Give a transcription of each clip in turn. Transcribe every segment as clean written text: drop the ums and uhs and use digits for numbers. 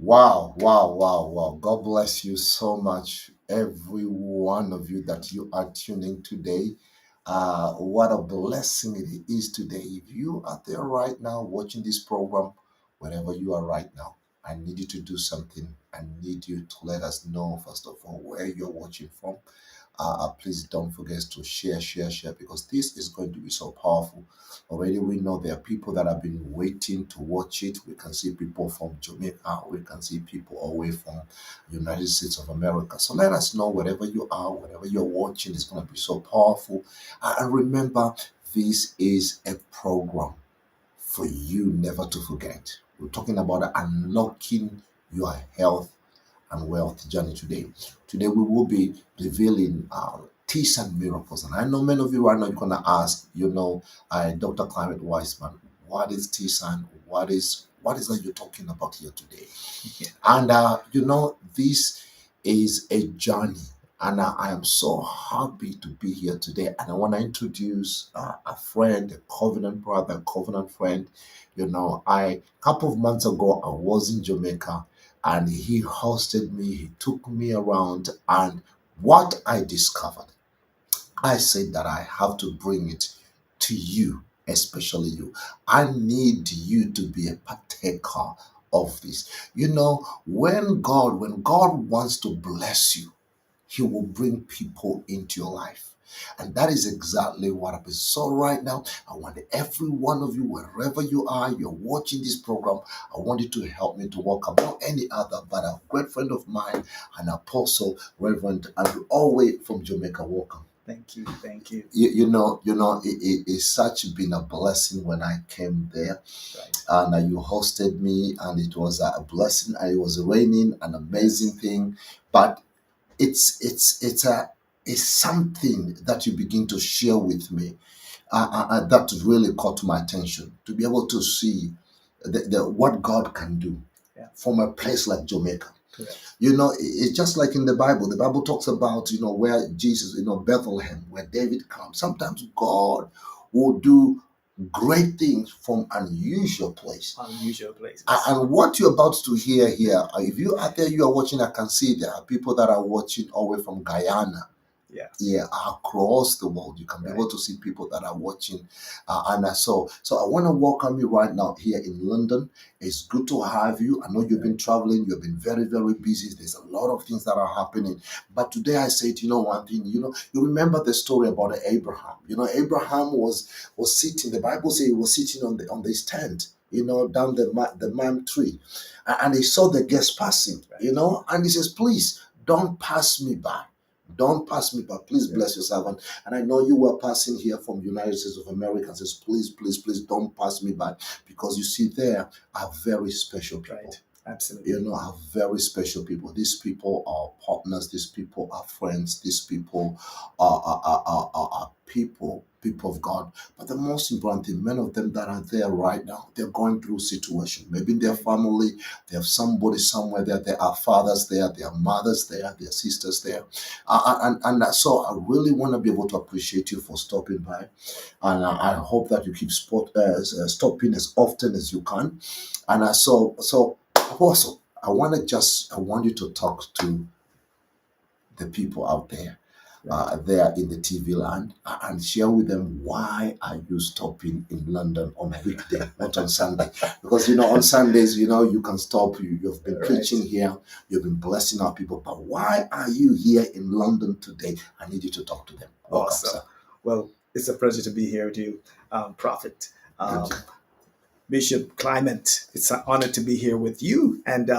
Wow, wow, wow, wow. God bless you so much, every one of you that you are tuning today. What a blessing it is today. If you are there right now watching this program, wherever you are right now, I need you to do something. I need you to let us know, first of all, where you're watching from. Please don't forget to share, because this is going to be so powerful. Already, we know there are people that have been waiting to watch it. We can see people from Jamaica, we can see people away from United States of America. So let us know wherever you are, wherever you're watching, it's going to be so powerful. And remember, this is a program for you never to forget. We're talking about unlocking your health and wealth journey today. Today we will be revealing Teasan miracles. And I know many of you right now you're gonna ask, Dr. Climate Wiseman, what is Teasan? What is that you're talking about here today? Yeah. And this is a journey. And I am so happy to be here today. And I want to introduce a friend, a covenant brother, a covenant friend. A couple of months ago, I was in Jamaica and he hosted me, he took me around. And what I discovered, I said that I have to bring it to you, especially you. I need you to be a partaker of this. When God wants to bless you, he will bring people into your life. And that is exactly what happens. So right now, I want every one of you, wherever you are, you're watching this program, I want you to help me to welcome not any other, but a great friend of mine, an apostle, Reverend Andrew, all the way from Jamaica. Welcome. Thank you. Thank you. It's such been a blessing when I came there, Right. and you hosted me, and it was a blessing. And it was raining, an amazing thing, but it's something that you begin to share with me, that really caught my attention, to be able to see what God can do Yeah. from a place like Jamaica. Correct. It's just like in the Bible. The Bible talks about, where Jesus, Bethlehem, where David comes. Sometimes God will do great things from unusual place. Unusual places. And what you're about to hear here, if you are there, you are watching, I can see there are people that are watching all the way from Guyana. Yeah. Yeah, across the world. You can be able to see people that are watching. So I want to welcome you right now here in London. It's good to have you. I know you've been traveling, you've been very, very busy. There's a lot of things that are happening. But today I said, one thing, you remember the story about Abraham. Abraham was sitting, the Bible says he was sitting on this tent, down the man tree. And he saw the guests passing, and he says, please don't pass me by. Don't pass me by. Please bless your servant. And I know you were passing here from United States of America and says, please, please, please don't pass me by. Because you see, there are very special people. Right. Absolutely. Are very special people. These people are partners. These people are friends. These people are people of God. But the most important thing, many of them that are there right now, they're going through situation. Maybe in their family, they have somebody somewhere there. There are fathers there, there are mothers there, there are sisters there. So I really want to be able to appreciate you for stopping by. And I hope that you keep stopping as often as you can. And also, I want you to talk to the people out there, there in the TV land, and share with them why are you stopping in London on weekday, not on Sunday? Because on Sundays, you can stop. You've been preaching here, you've been blessing our people, but why are you here in London today? I need you to talk to them. Welcome, Awesome. sir. Well, it's a pleasure to be here with you, Prophet. Thank you. Bishop Clement, it's an honor to be here with you, and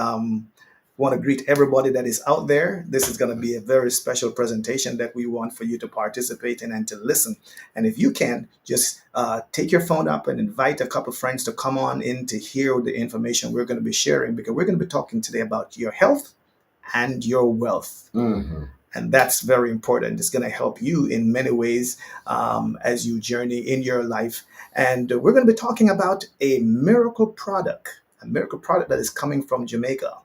want to greet everybody that is out there. This is going to be a very special presentation that we want for you to participate in and to listen. And if you can, just take your phone up and invite a couple of friends to come on in to hear the information we're going to be sharing, because we're going to be talking today about your health and your wealth. Mm-hmm. And that's very important. It's going to help you in many ways as you journey in your life. And we're going to be talking about a miracle product that is coming from Jamaica.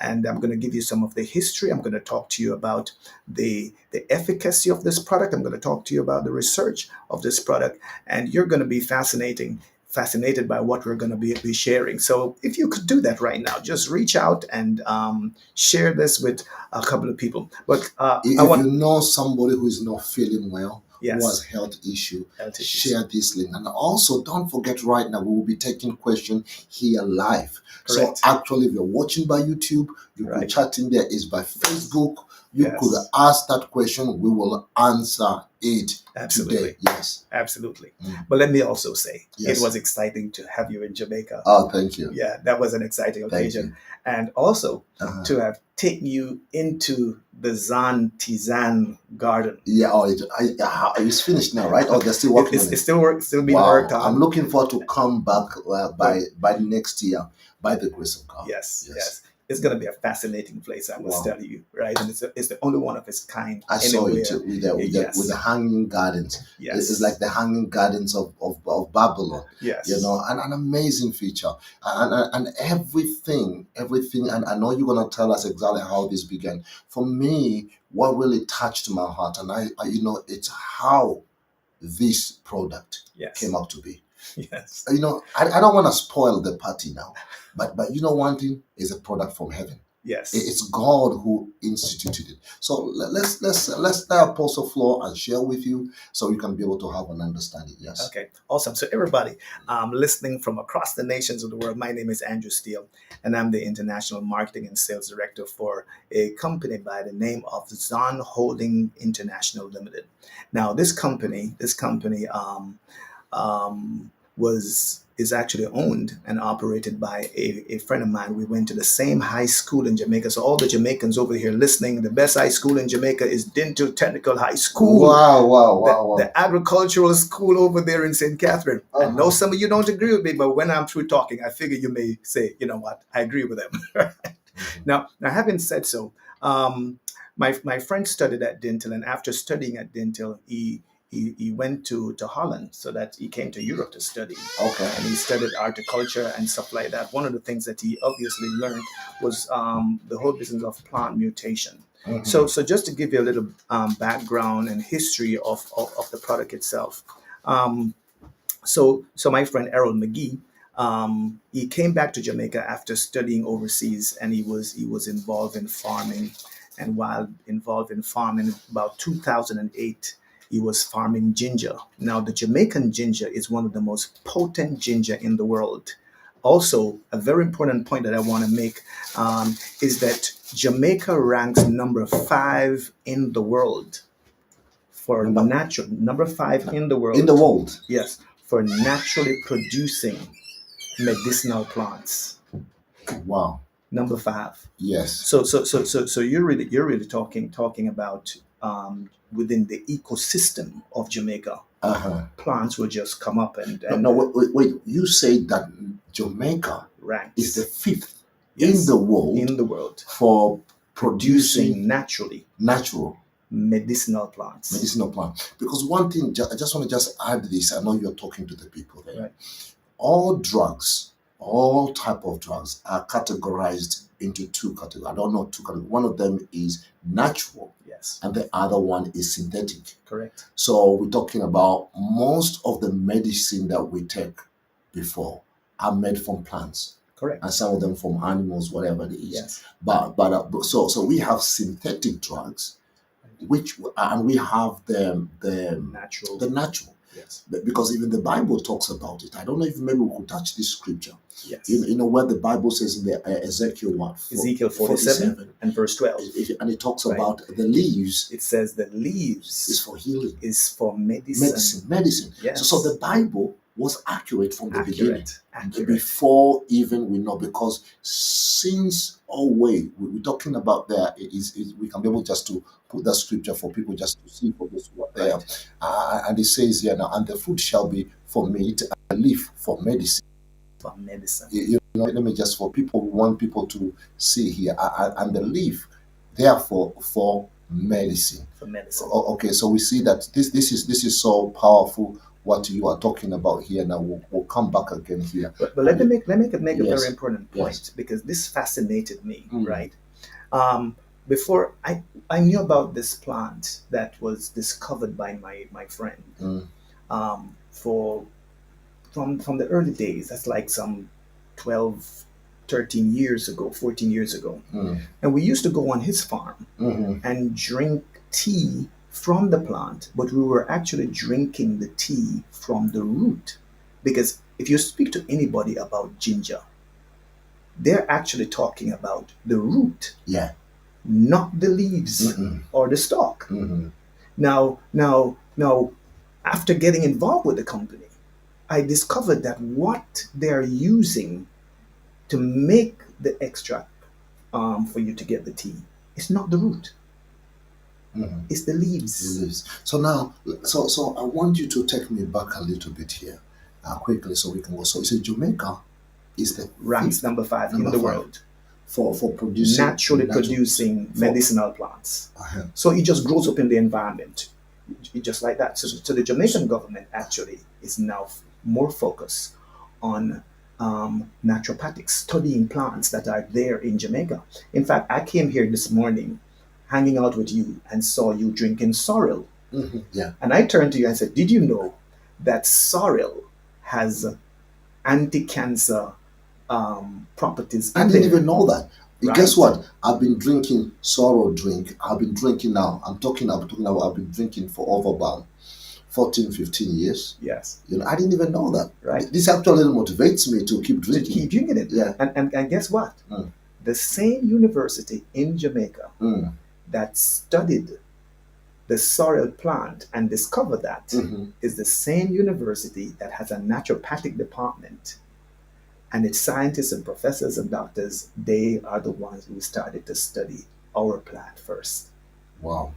And I'm going to give you some of the history. I'm going to talk to you about the efficacy of this product. I'm going to talk to you about the research of this product. And you're going to be fascinated by what we're going to be sharing. So if you could do that right now, just reach out and share this with a couple of people. But I If want, you know somebody who is not feeling well, who has yes, health issue, health issues. share this link. And also, don't forget right now, we will be taking questions here live. So Correct. actually, if you're watching by YouTube, you could Right. chat in there. Is by Facebook. You Yes. could ask that question. We will answer it Absolutely. today. Yes. Absolutely. Mm. But let me also say, Yes. it was exciting to have you in Jamaica. Oh, thank you. Yeah, that was an exciting Thank occasion. you. And also Uh-huh. to have taken you into the Teasan garden. Yeah, it's finished now, right? Or they're still working on it? It's still being Wow, worked on. I'm looking forward to come back by next year, by the grace of God. Yes. It's going to be a fascinating place, I must tell you, right? And it's the only one of its kind. I saw anywhere. it with the hanging gardens. Yes. It's like the hanging gardens of Babylon. Yes. You know, an amazing feature. And everything, and I know you're going to tell us exactly how this began. For me, what really touched my heart, and I it's how this product Yes. came out to be. Yes. You know, I don't want to spoil the party now, but you know, one thing is a product from heaven. Yes. It's God who instituted it. So let's let Apostle floor and share with you, so you can be able to have an understanding. Yes. Okay. Awesome. So everybody listening from across the nations of the world, my name is Andrew Steele, and I'm the International Marketing and Sales Director for a company by the name of Zon Holding International Limited. Now, this company is actually owned and operated by a friend of mine. We went to the same high school in Jamaica. So all the Jamaicans over here listening, the best high school in Jamaica is Dental Technical High School. Wow. The agricultural school over there in St. Catherine. I know some of you don't agree with me, but when I'm through talking, I figure you may say, you know what, I agree with them. Now, having said so, my friend studied at Dental, and after studying at Dental, he went to Holland, so that he came to Europe to study. Okay. And he studied horticulture and stuff like that. One of the things that he obviously learned was the whole business of plant mutation. Mm-hmm. So just to give you a little background and history of the product itself. So my friend Errol McGhie, he came back to Jamaica after studying overseas, and he was involved in farming. And while involved in farming, about 2008, he was farming ginger. Now, the Jamaican ginger is one of the most potent ginger in the world. Also, a very important point that I want to make is that Jamaica ranks number 5 in the world for number 5 in the world. In the world? Yes, for naturally producing medicinal plants. Wow. Number 5. Yes. So you're really talking about within the ecosystem of Jamaica. Plants will just come up and no, wait. You say that Jamaica ranks is the 5th in the world for producing natural medicinal plants. Because one thing, I just want to add this. I know you're talking to the people there. Right. All drugs, all type of drugs are categorized into 2 categories. I don't know 2 categories. One of them is natural. Yes. And the other one is synthetic. Correct. So we're talking about most of the medicine that we take before are made from plants. Correct. And some of them from animals, whatever it is. Yes. But so we have synthetic drugs, and we have the natural. Yes. Because even the Bible talks about it. I don't know if maybe we could touch this scripture. Yes. You know where the Bible says in the Ezekiel 47 and verse 12. And it talks about the leaves. It says the leaves is for healing. Is for medicine. Yes. So the Bible was accurate from the beginning. Accurate. Before even we know, because since always we're talking about there is we can be able just to put that scripture for people just to see for those who are there. And it says here now, and the fruit shall be for meat, and the leaf for medicine. For medicine. You know, let me just, for people, we want people to see here, and the leaf, therefore, for medicine. For medicine. Okay, so we see that this is so powerful. What you are talking about here now, we'll come back again here. But let me make a very important point, because this fascinated me, right? Before I knew about this plant that was discovered by my friend for from the early days. That's like some 12, 13 years ago, 14 years ago. Mm. And we used to go on his farm Mm-hmm. and drink tea from the plant, but we were actually drinking the tea from the root. Because if you speak to anybody about ginger, they're actually talking about the root, Yeah. not the leaves Mm-mm. or the stalk. Mm-hmm. Now, after getting involved with the company, I discovered that what they're using to make the extract for you to get the tea is not the root, Mm-hmm. it's the leaves. Leaves. So now, so I want you to take me back a little bit here, quickly, so we can go. So you say Jamaica is the Ranks fifth, number 5 in number the five, world, for producing naturally natural producing for medicinal plants. uh-huh. So it just grows up in the environment, just like that. So the Jamaican government actually is now more focused on naturopathic, studying plants that are there in Jamaica. In fact, I came here this morning, hanging out with you, and saw you drinking sorrel. Mm-hmm. Yeah. And I turned to you and said, "Did you know that sorrel has anti-cancer properties I in didn't there?" even know that. Guess Right? what? I've been drinking sorrow drink. I've been drinking now. I'm talking about I've been drinking for over about 14, 15 years. Yes. I didn't even know that. Right. This actually motivates me to keep To drinking keep it. drinking it. Yeah. And guess what? Mm. The same university in Jamaica Mm. that studied the sorrel plant and discovered that Mm-hmm. is the same university that has a naturopathic department. And its scientists and professors and doctors, they are the ones who started to study our plant first. Wow.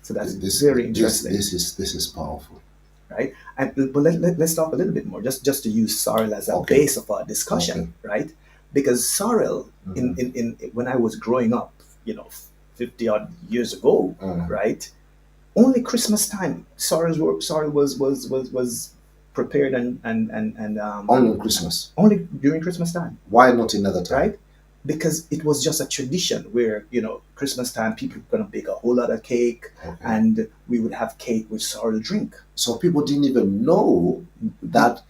So that's This very this interesting, this is powerful. right? And but let's talk a little bit more, just to use sorrel as a Okay. base of our discussion, Okay. right? Because sorrel, Mm-hmm. in when I was growing up, 50 odd years ago, Mm. right? Only Christmas time, sorrel was prepared and Only on Christmas. only during Christmas time, Why not another time? right? Because it was just a tradition where Christmas time people were gonna bake a whole lot of cake, Okay. and we would have cake with sorrel drink. So people didn't even know that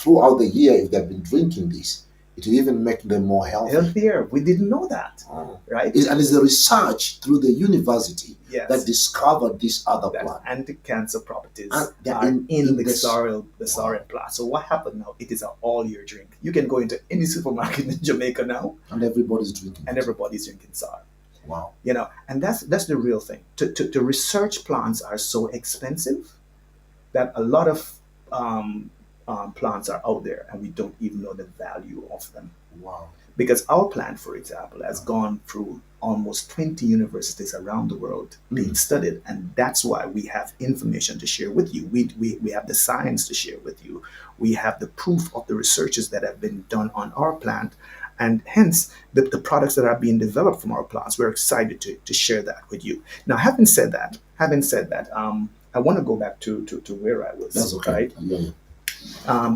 throughout the year, if they've been drinking this, it will even make them more healthy. Healthier. We didn't know that, Oh. right? And it's the research through the university Yes. that discovered this other That plant. anti-cancer properties And they're are in the this. sorrel Wow. plant. So what happened now? It is an all-year drink. You can go into any supermarket in Jamaica now, And everybody's drinking and it. everybody's drinking sorrel. Wow. And that's the real thing. To research plants are so expensive that a lot of plants are out there, and we don't even know the value of them. Wow. Because our plant, for example, has gone through almost 20 universities around the world being studied, and that's why we have information to share with you. We have the science to share with you. We have the proof of the researches that have been done on our plant, and hence the products that are being developed from our plants. We're excited to share that with you. Now, having said that, I want to go back to where I was. That's okay. Right? Yeah.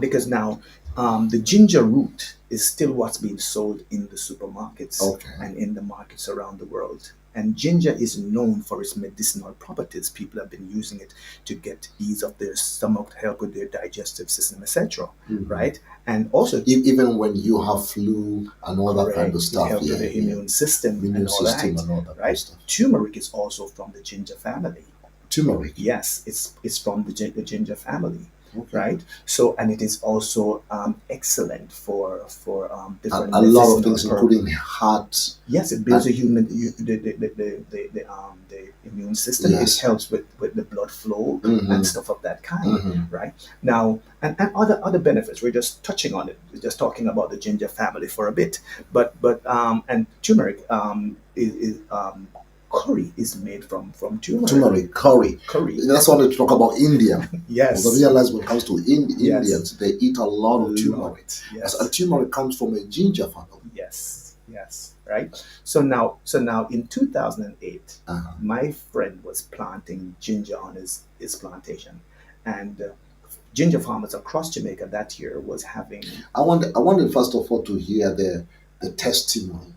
Because now the ginger root is still what's being sold in the supermarkets Okay. and in the markets around the world. And ginger is known for its medicinal properties. People have been using it to get ease of their stomach, help with their digestive system, etc. Mhm. Right? And also, Even when you have flu and all that kind of it stuff, helps with the immune system immune and all system that. and all that Right? stuff. Turmeric is also from the ginger family. Turmeric. Yes, it's from the ginger family. Okay. Right. So, and it is also excellent for different A lot of medicinal things, including heart. Yes, it builds the immune system. Yes. It helps with the blood flow Mhm. and stuff of that kind. Mhm. Right. Now, and other benefits. We're just touching on it. We're just talking about the ginger family for a bit. But and turmeric is curry is made from turmeric. Turmeric, curry. Curry. That's why they talk about India. Yes. Because I realize when it comes to Yes. Indians, they eat a lot of turmeric. Yes. So a turmeric comes from a ginger family. Yes, right. So now in 2008, Uh-huh. my friend was planting ginger on his plantation, and ginger farmers across Jamaica that year was having. I wanted first of all to hear the testimony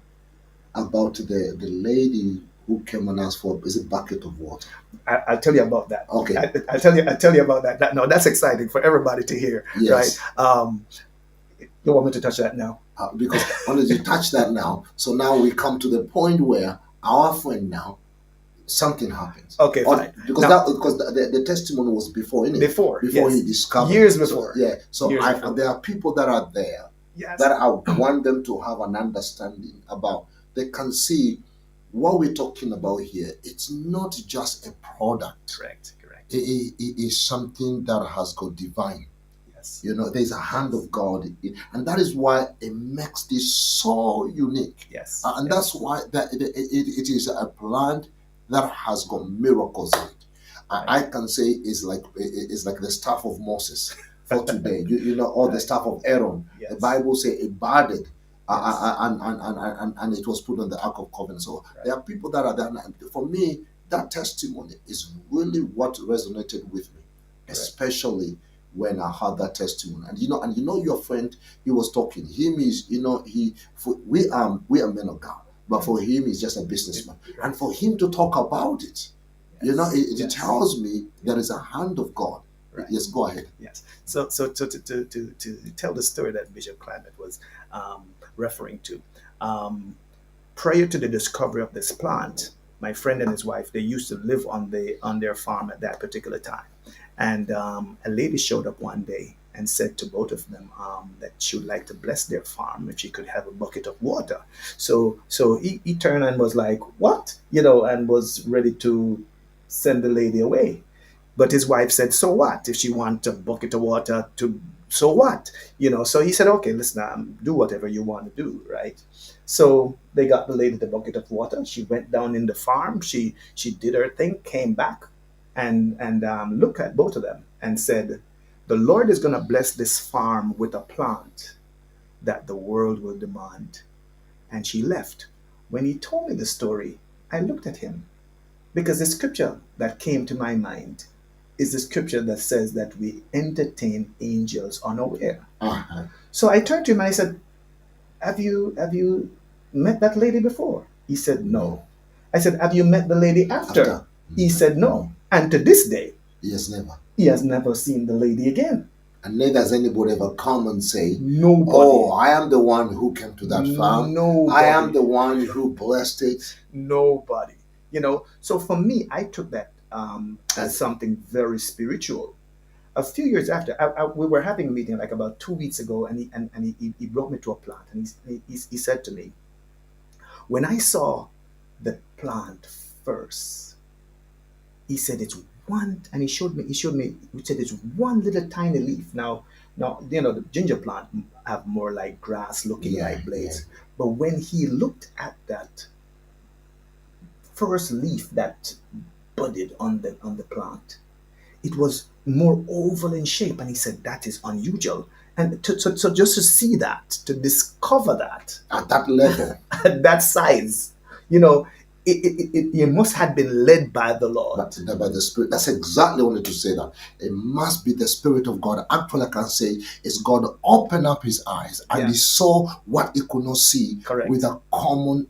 about the lady who came and asked for is a bucket of water. I'll tell you about that. Okay. I'll tell you about that. No, that's exciting for everybody to hear, Yes. right? You want me to touch that now? Because I wanted to touch that now. So now we come to the point where our friend now, something happens. Okay, fine. Because now, the testimony was before, innit? Before Before yes. he discovered. Years before. So, yeah. So Years before. there are people that are there yes. that I want them to have an understanding about. They can see what we're talking about here. It's not just a product. Correct. It is something that has got divine. Yes. You know, there's a hand of God, and that is why it makes this so unique. Yes. And that's why that it is a plant that has got miracles in it. Right. I can say it's like the staff of Moses for today. you know, or the staff of Aaron. Yes. The Bible says it budded. Yes. And it was put on the Ark of Covenant. So there are people that are there. For me, that testimony is really what resonated with me, especially when I heard that testimony. And you know your friend, he was talking. Him is, we are men of God, but for him he's just a businessman. And for him to talk about it, it tells me there is a hand of God. Right. Yes, go ahead. Yes. So to tell the story that Bishop Climate was referring to, prior to the discovery of this plant, my friend and his wife, they used to live on their farm at that particular time. And a lady showed up one day and said to both of them that she would like to bless their farm if she could have a bucket of water. So he turned and was like, what? And was ready to send the lady away. But his wife said, so what? If she wants a bucket of water, so what? So he said, okay, listen, do whatever you want to do, right? So they got the lady the bucket of water. She went down in the farm. She did her thing, came back, and looked at both of them and said, the Lord is going to bless this farm with a plant that the world will demand. And she left. When he told me the story, I looked at him, because the scripture that came to my mind is the scripture that says that we entertain angels unaware. Uh-huh. So I turned to him and I said, have you met that lady before? He said, no. I said, have you met the lady after? He said, no. And to this day, he has never seen the lady again. And neither has anybody ever come and say, nobody. Oh, I am the one who came to that farm. Nobody. I am the one who blessed it. Nobody. So for me, I took that as something very spiritual. A few years after, we were having a meeting like about 2 weeks ago, and he brought me to a plant, and he said to me, when I saw the plant first, he said it's one, and he showed me, he said it's one little tiny leaf. Now, the ginger plant have more like grass looking like blades. Yeah. But when he looked at that first leaf that budded on the plant, it was more oval in shape, and he said that is unusual. And so just to see that, to discover that at that level, at that size, it must have been led by the Lord. By the Spirit. That's exactly what I wanted to say, that it must be the Spirit of God. Actually, I can say it's God opened up his eyes and he saw what he could not see. Correct. with a common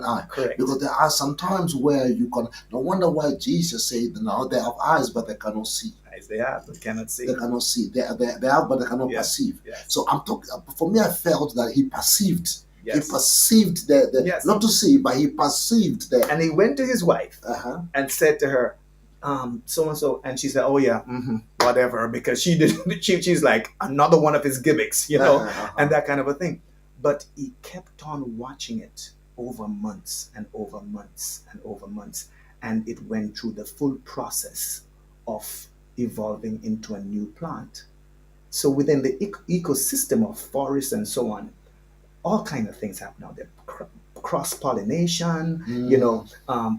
eye. Correct. Because there are some times where you can no wonder why Jesus said, now they have eyes but they cannot see. Eyes they have but cannot see. They cannot see. They have but they cannot perceive. Yes. So I'm talking. For me, I felt that he perceived. Yes. He perceived the not to see, but he perceived the. And he went to his wife and said to her, so and so, and she said, "Oh yeah, whatever," because she did. She's like another one of his gimmicks, and that kind of a thing. But he kept on watching it over months and over months and over months, and it went through the full process of evolving into a new plant. So within the ecosystem of forests and so on, all kind of things happen out there. Cross-pollination,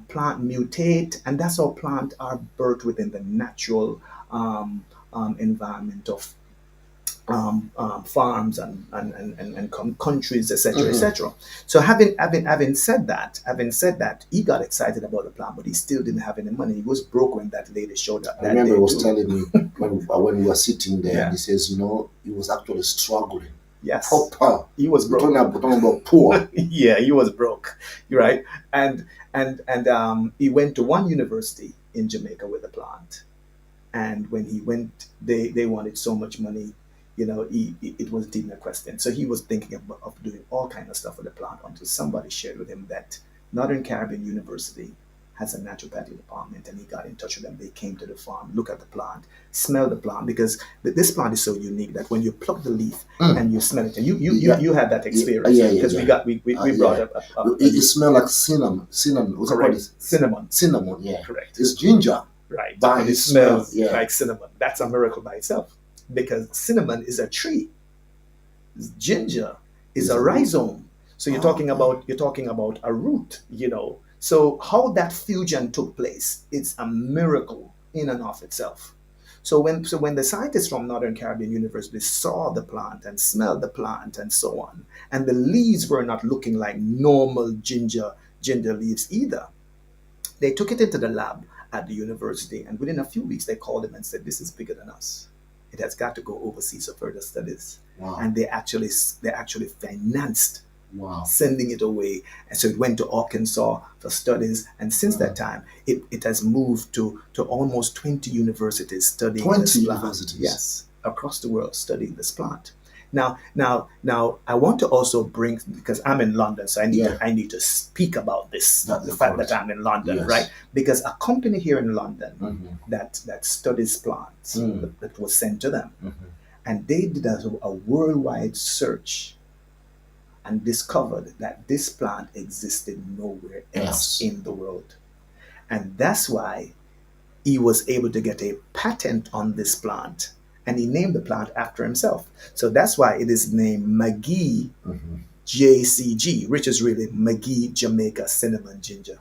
plant mutate, and that's how plants are birthed within the natural environment of farms and countries, etc., etc. So having said that, he got excited about the plant, but he still didn't have any money. He was broke when that lady showed up. I remember he was telling me when we were sitting there, and he says, he was actually struggling. Yes, Proper. he was We're broke. talking about poor. Yeah, he was broke, right? And he went to one university in Jamaica with a plant, and when he went, they wanted so much money, it wasn't even a question. So he was thinking of doing all kind of stuff with the plant until somebody shared with him that Northern Caribbean University has a naturopathy department, and he got in touch with them. They came to the farm, look at the plant, smell the plant, because this plant is so unique that when you pluck the leaf and you smell it, and you had that experience, because we brought up a It smells like cinnamon. Cinnamon. What's it called? correct cinnamon, Cinnamon. Yeah. correct. It's ginger. Right. By And it his smell. smells Yeah. like cinnamon. That's a miracle by itself. Because cinnamon is a tree. Ginger is a rhizome. So you're talking about a root. So how that fusion took place, it's a miracle in and of itself. So when the scientists from Northern Caribbean University saw the plant and smelled the plant and so on, and the leaves were not looking like normal ginger leaves either, they took it into the lab at the university, and within a few weeks, they called him and said, "This is bigger than us. It has got to go overseas for further studies." Wow. And they actually financed Wow. sending it away, and so it went to Arkansas for studies. And since that time, it has moved to almost 20 universities studying 20 this plant. universities? Yes, across the world studying this plant. Now, I want to also bring, because I'm in London, so I need to speak about this, That's the of fact course. that I'm in London, Yes. right? Because a company here in London Mhm. that studies plants, that was sent to them, Mhm. and they did a worldwide search and discovered that this plant existed nowhere else Yes. in the world. And that's why he was able to get a patent on this plant, and he named the plant after himself. So that's why it is named McGhieJCG, which is really McGhie Jamaica Cinnamon Ginger.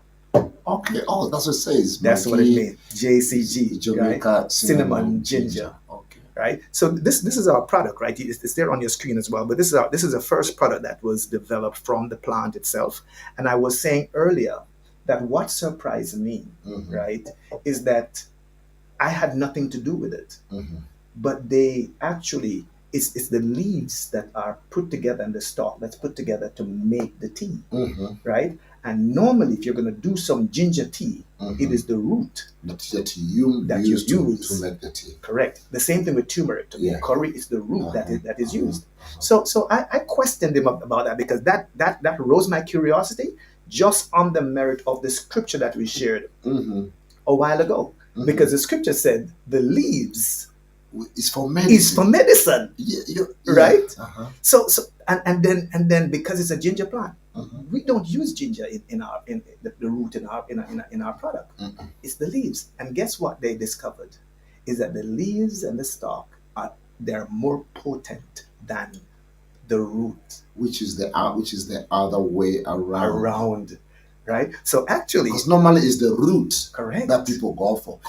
Okay. Oh, that's what it says. That's what it McGhie, means. JCG, Jamaica right? Cinnamon ginger. Okay. Right. So this is our product, right? It's there on your screen as well. But this is the first product that was developed from the plant itself. And I was saying earlier that what surprised me, right, is that I had nothing to do with it, but they actually it's the leaves that are put together and the stalk that's put together to make the tea, right? And normally, if you're going to do some ginger tea, it is the root that you use to make the tea. Correct. The same thing with turmeric. To make curry, it's the root that is used. So I questioned him about that, because that rose my curiosity just on the merit of the scripture that we shared a while ago. Because the scripture said the leaves is for medicine. Yeah, right? So and then because it's a ginger plant, we don't use ginger in the root in our product. It's the leaves. And guess what they discovered is that the leaves and the stalk they're more potent than the root, which is the other way around. Right? So actually, because normally it's the root correct that people go for.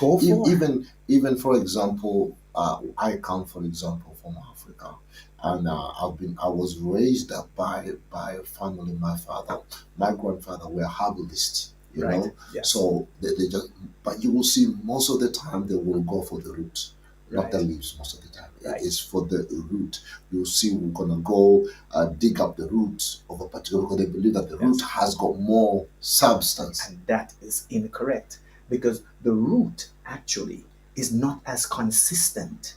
Even for example, I come, for example, from Africa, and I was raised up by a family. My grandfather were herbalists, you know. Yes. So they just, but you will see most of the time they will go for the root, not the leaves. Most of the time, it's for the root. You'll see we're gonna go dig up the root of a particular, because they believe that the root has got more substance, and that is incorrect, because the root actually is not as consistent.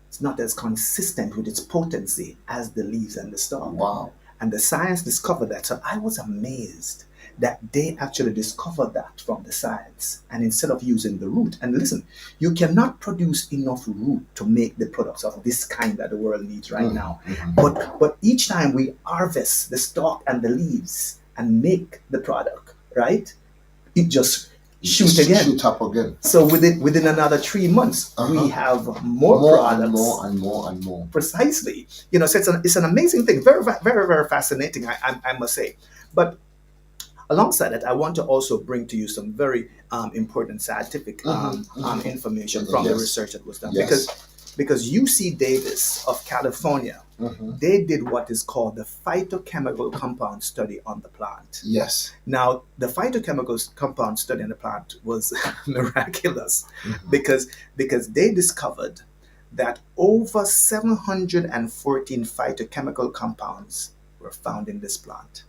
It's not as consistent with its potency as the leaves and the stalk. Wow. And the science discovered that. So I was amazed that they actually discovered that from the science. And instead of using the root, and listen, you cannot produce enough root to make the products of this kind that the world needs right now. But each time we harvest the stalk and the leaves and make the product, right, it just shoot up again. So within another 3 months, we have more products, and more. Precisely. So it's an amazing thing. Very, very, very fascinating, I must say. But alongside that, I want to also bring to you some very important scientific information from the research that was done. Because UC Davis of California, they did what is called the phytochemical compound study on the plant. Yes. Now, the phytochemical compound study on the plant was miraculous, because they discovered that over 714 phytochemical compounds were found in this plant,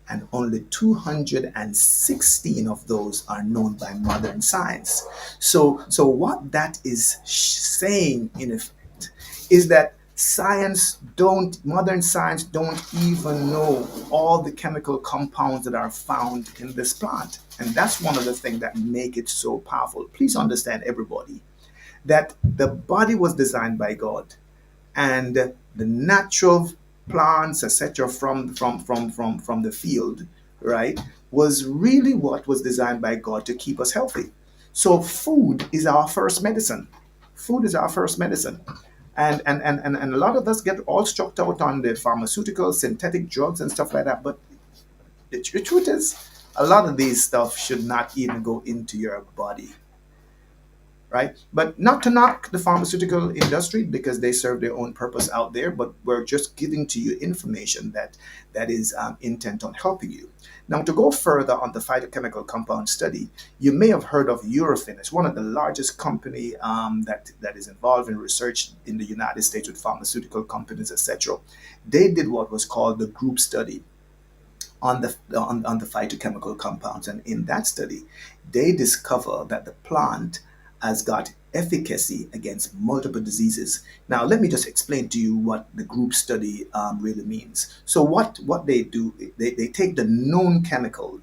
and only 216 of those are known by modern science. So what that is saying, in effect, is that modern science don't even know all the chemical compounds that are found in this plant. And that's one of the things that make it so powerful. Please understand, everybody, that the body was designed by God, and the natural plants, etc., from the field, right, was really what was designed by God to keep us healthy. So food is our first medicine. Food is our first medicine. And a lot of us get all struck out on the pharmaceutical, synthetic drugs and stuff like that. But the truth is, a lot of these stuff should not even go into your body, right? But not to knock the pharmaceutical industry, because they serve their own purpose out there, but we're just giving to you information that is intent on helping you. Now, to go further on the phytochemical compound study, you may have heard of Eurofin. It's one of the largest company that is involved in research in the United States with pharmaceutical companies, etc. They did what was called the group study on the phytochemical compounds. And in that study, they discover that the plant has got efficacy against multiple diseases. Now, let me just explain to you what the group study really means. So what they do, they take the known chemical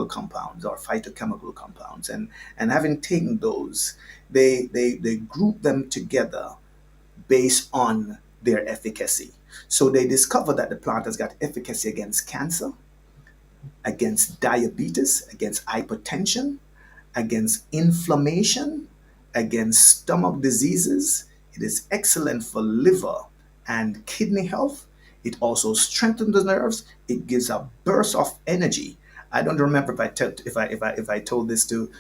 compounds or phytochemical compounds, and having taken those, they group them together based on their efficacy. So they discover that the plant has got efficacy against cancer, against diabetes, against hypertension, against inflammation, against stomach diseases. It is excellent for liver and kidney health. It also strengthens the nerves. It gives a burst of energy. I don't remember if I told this to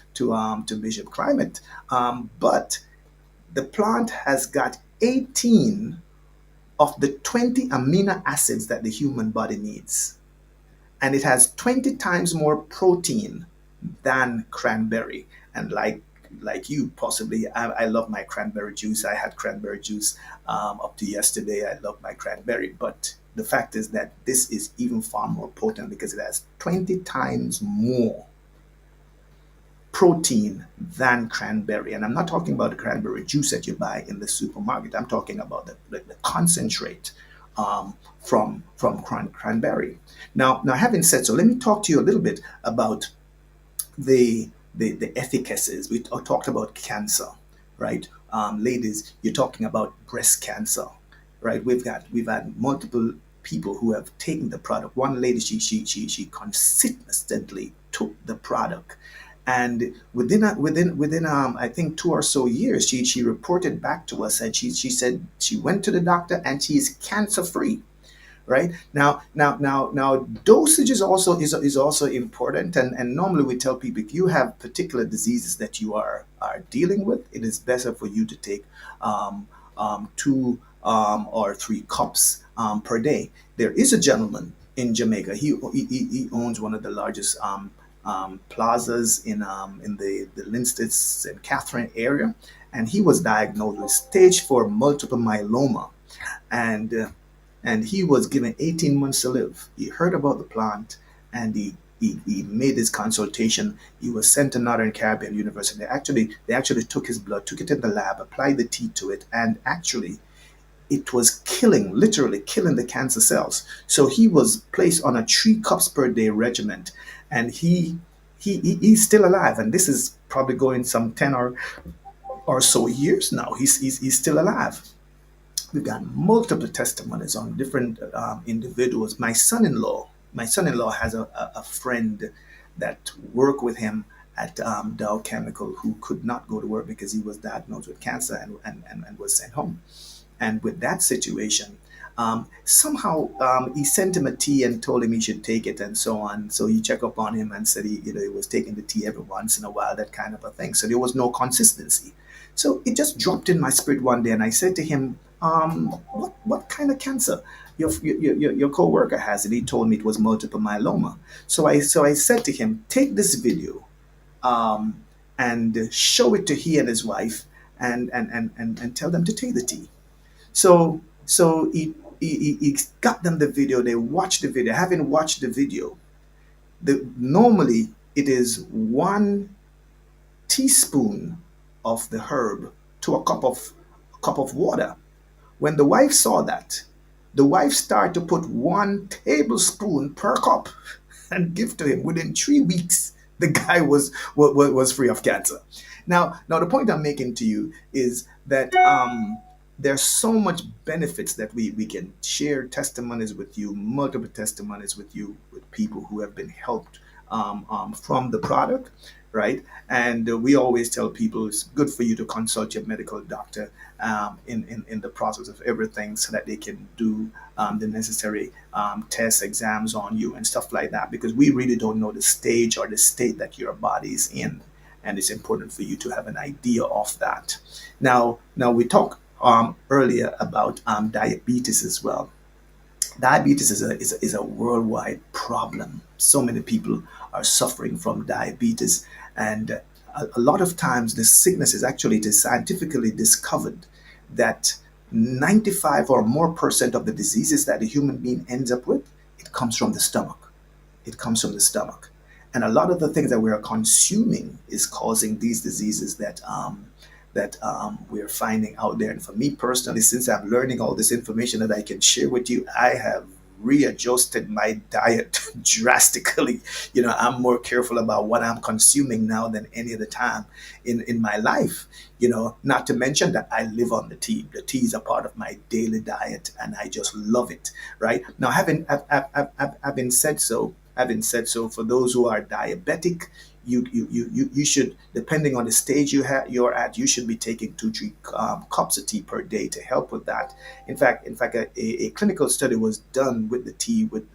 Bishop Climate, but the plant has got 18 of the 20 amino acids that the human body needs. And it has 20 times more protein than cranberry. And like you, possibly, I love my cranberry juice. I had cranberry juice up to yesterday. I love my cranberry. But the fact is that this is even far more potent because it has 20 times more protein than cranberry. And I'm not talking about the cranberry juice that you buy in the supermarket. I'm talking about the concentrate from cranberry. Now, having said so, let me talk to you a little bit about the efficacies. We talked about cancer, right? Ladies, you're talking about breast cancer, right? We've had multiple people who have taken the product. One lady, she consistently took the product, and within I think 2 or so years, she reported back to us, and she said she went to the doctor and she is cancer free. Right now, dosage is also important, and normally we tell people, if you have particular diseases that you are dealing with, it is better for you to take 2 or 3 cups per day. There is a gentleman in Jamaica. He owns one of the largest plazas in the Linstead St. Catherine area, and he was diagnosed with stage 4 multiple myeloma, and and he was given 18 months to live. He heard about the plant, and he made his consultation. He was sent to Northern Caribbean University. They actually took his blood, took it in the lab, applied the tea to it, and actually it was literally killing the cancer cells. So he was placed on a 3 cups per day regimen, and he's still alive. And this is probably going some 10 or so years now. He's still alive. We've got multiple testimonies on different individuals. My son-in-law has a friend that worked with him at Dow Chemical, who could not go to work because he was diagnosed with cancer, and was sent home. And with that situation, somehow he sent him a tea and told him he should take it and so on. So he checked up on him and said he was taking the tea every once in a while, that kind of a thing. So there was no consistency. So it just dropped in my spirit one day, and I said to him, what kind of cancer your co-worker has? And he told me it was multiple myeloma. So I said to him, take this video, and show it to he and his wife, and tell them to take the tea. So he got them the video. They watched the video. Having watched the video, normally it is 1 teaspoon of the herb to a cup of water. When the wife saw that, the wife started to put 1 tablespoon per cup and give to him. Within 3 weeks, the guy was free of cancer. Now the point I'm making to you is that there's so much benefits that we can share testimonies with you, multiple testimonies with you, with people who have been helped from the product, right? And we always tell people it's good for you to consult your medical doctor in the process of everything so that they can do the necessary tests, exams on you and stuff like that, because we really don't know the stage or the state that your body is in. And it's important for you to have an idea of that. Now we talked earlier about diabetes as well. Diabetes is a worldwide problem. So many people are suffering from diabetes, and a lot of times the sickness is actually, it is scientifically discovered that 95 or more percent of the diseases that the human being ends up with, it comes from the stomach. It comes from the stomach. And a lot of the things that we are consuming is causing these diseases that we're finding out there. And for me personally, since I'm learning all this information that I can share with you, I have readjusted my diet drastically. I'm more careful about what I'm consuming now than any other time in my life. Not to mention that I live on the tea. The tea is a part of my daily diet, and I just love it. Right now, having said so, for those who are diabetic, you should, depending on the stage you're at, you should be taking 2-3 cups of tea per day to help with that. In fact, a clinical study was done with the tea with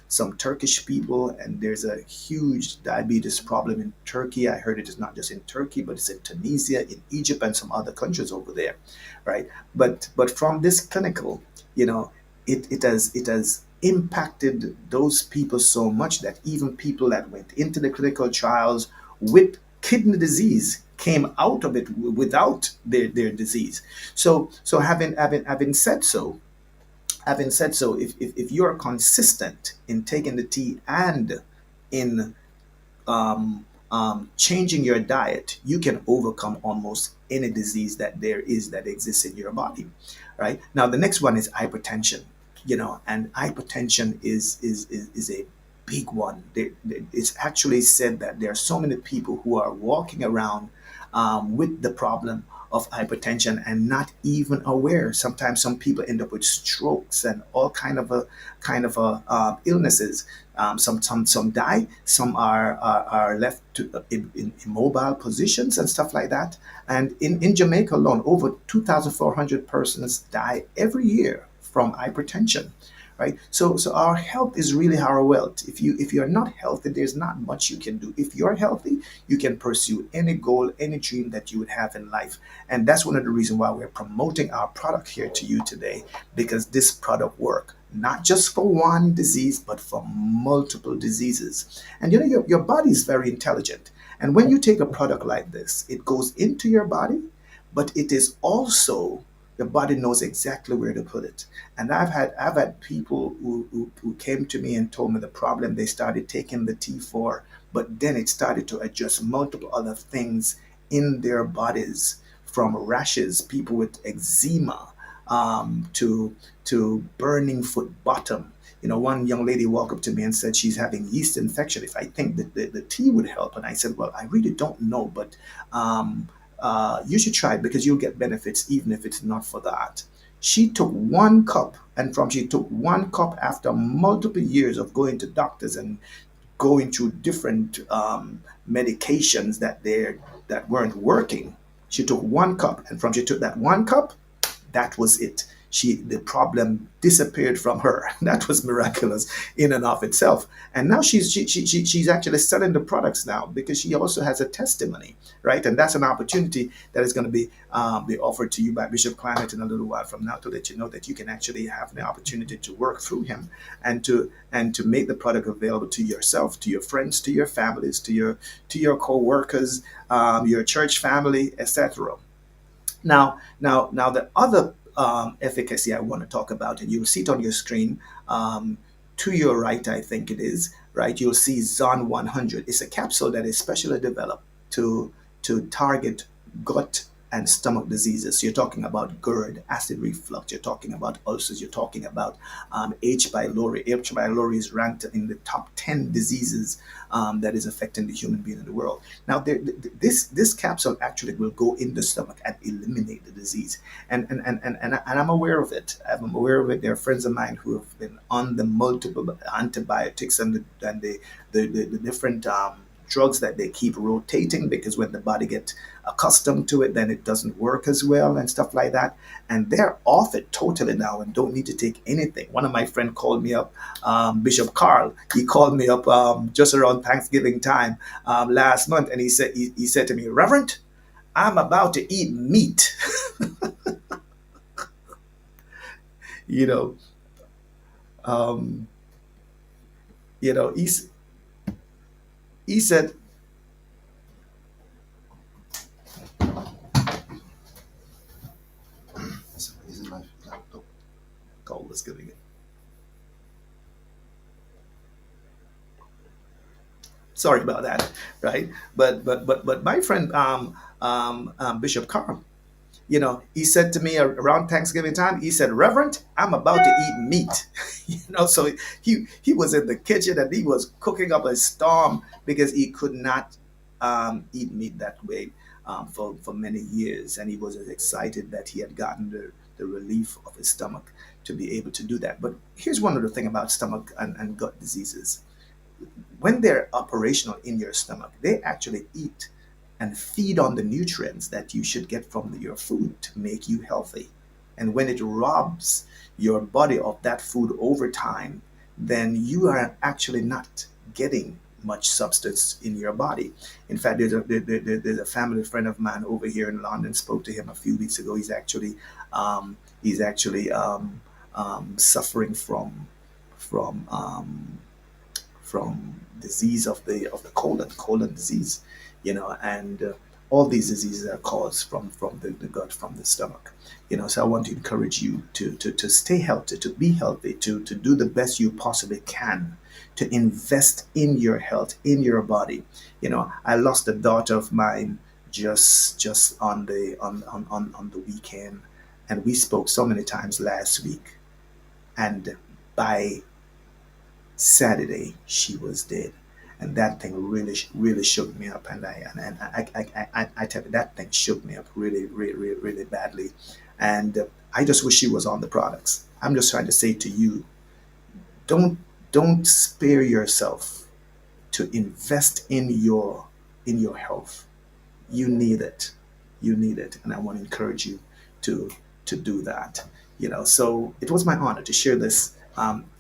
some Turkish people, and there's a huge diabetes problem in Turkey. I heard it is not just in Turkey, but it's in Tunisia, in Egypt, and some other countries over there, right? But from this clinical, it has impacted those people so much that even people that went into the clinical trials with kidney disease came out of it without their disease. So having said so, if you're consistent in taking the tea and in changing your diet, you can overcome almost any disease that exists in your body. Right now, the next one is hypertension. And hypertension is a big one. It's actually said that there are so many people who are walking around with the problem of hypertension and not even aware. Sometimes some people end up with strokes and all kind of illnesses. Some die. Some are left in immobile positions and stuff like that. And in Jamaica alone, over 2,400 persons die every year from hypertension. Right, so our health is really our wealth. If you're not healthy, there's not much you can do. If you're healthy, you can pursue any goal, any dream that you would have in life. And that's one of the reasons why we're promoting our product here to you today, because this product works not just for one disease, but for multiple diseases. And your body is very intelligent. And when you take a product like this, it goes into your body, but it is also, the body knows exactly where to put it. And I've had people who came to me and told me the problem they started taking the tea for, but then it started to address multiple other things in their bodies, from rashes, people with eczema, to burning foot bottom. One young lady walked up to me and said she's having yeast infection. If I think that the tea would help, and I said, well, I really don't know, but you should try it because you'll get benefits even if it's not for that. She took 1 cup, and she took 1 cup after multiple years of going to doctors and going through different medications that weren't working. She took 1 cup, and she took that 1 cup, that was it. The problem disappeared from her. That was miraculous in and of itself. And now she's actually selling the products now because she also has a testimony, right? And that's an opportunity that is going to be offered to you by Bishop Climate in a little while from now, to let you know that you can actually have the opportunity to work through him and to make the product available to yourself, to your friends, to your families, to your co-workers, your church family, etc. Now, the other efficacy I want to talk about, and you'll see it on your screen, to your right, I think it is, right? You'll see Zon 100. It's a capsule that is specially developed to target gut and stomach diseases. So you're talking about GERD, acid reflux. You're talking about ulcers. You're talking about H. pylori. H. pylori is ranked in the top 10 diseases that is affecting the human being in the world. Now, this capsule actually will go in the stomach and eliminate the disease. And I'm aware of it. I'm aware of it. There are friends of mine who have been on the multiple antibiotics and the different drugs that they keep rotating, because when the body gets accustomed to it, then it doesn't work as well and stuff like that. And they're off it totally now and don't need to take anything. One of my friends called me up, Bishop Carl. He called me up just around Thanksgiving time last month, and he said to me, Reverend, I'm about to eat meat. you know, um, you know, he said, Is it my laptop? call was giving it. Sorry about that, right? But my friend Bishop Carl, he said to me around Thanksgiving time, he said, Reverend, I'm about to eat meat. So he was in the kitchen and he was cooking up a storm because he could not eat meat that way for many years. And he was as excited that he had gotten the relief of his stomach to be able to do that. But here's one other thing about stomach and gut diseases. When they're operational in your stomach, they actually eat and feed on the nutrients that you should get from your food to make you healthy. And when it robs your body of that food over time, then you are actually not getting much substance in your body. In fact, there's a family friend of mine over here in London. Spoke to him a few weeks ago. He's actually suffering from from disease of the colon disease, and all these diseases are caused from the gut, from the stomach. So I want to encourage you to stay healthy, to be healthy, to do the best you possibly can, to invest in your health, in your body. I lost a daughter of mine just on the weekend, and we spoke so many times last week, and by Saturday she was dead, and that thing really shook me up. And I tell you, that thing shook me up really badly. And I just wish she was on the products. I'm just trying to say to you, don't don't spare yourself to invest in your health. You need it. You need it, and I want to encourage you to do that. So it was my honor to share this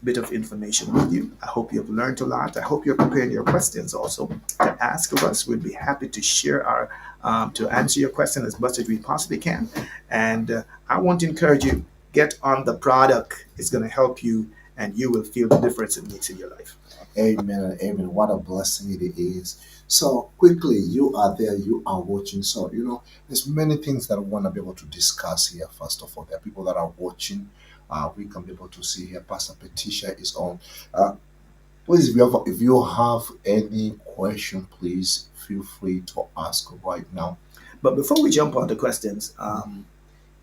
bit of information with you. I hope you've learned a lot. I hope you're preparing your questions also to ask of us. We'd be happy to share our to answer your question as much as we possibly can. And I want to encourage you, get on the product. It's going to help you, and you will feel the difference it makes in your life. Amen and amen. What a blessing it is. So quickly, you are there, you are watching. So, there's many things that I want to be able to discuss here. First of all, there are people that are watching. We can be able to see here. Pastor Patricia is on. Uh, Please, if you have any question, please feel free to ask right now. But before we jump on to questions,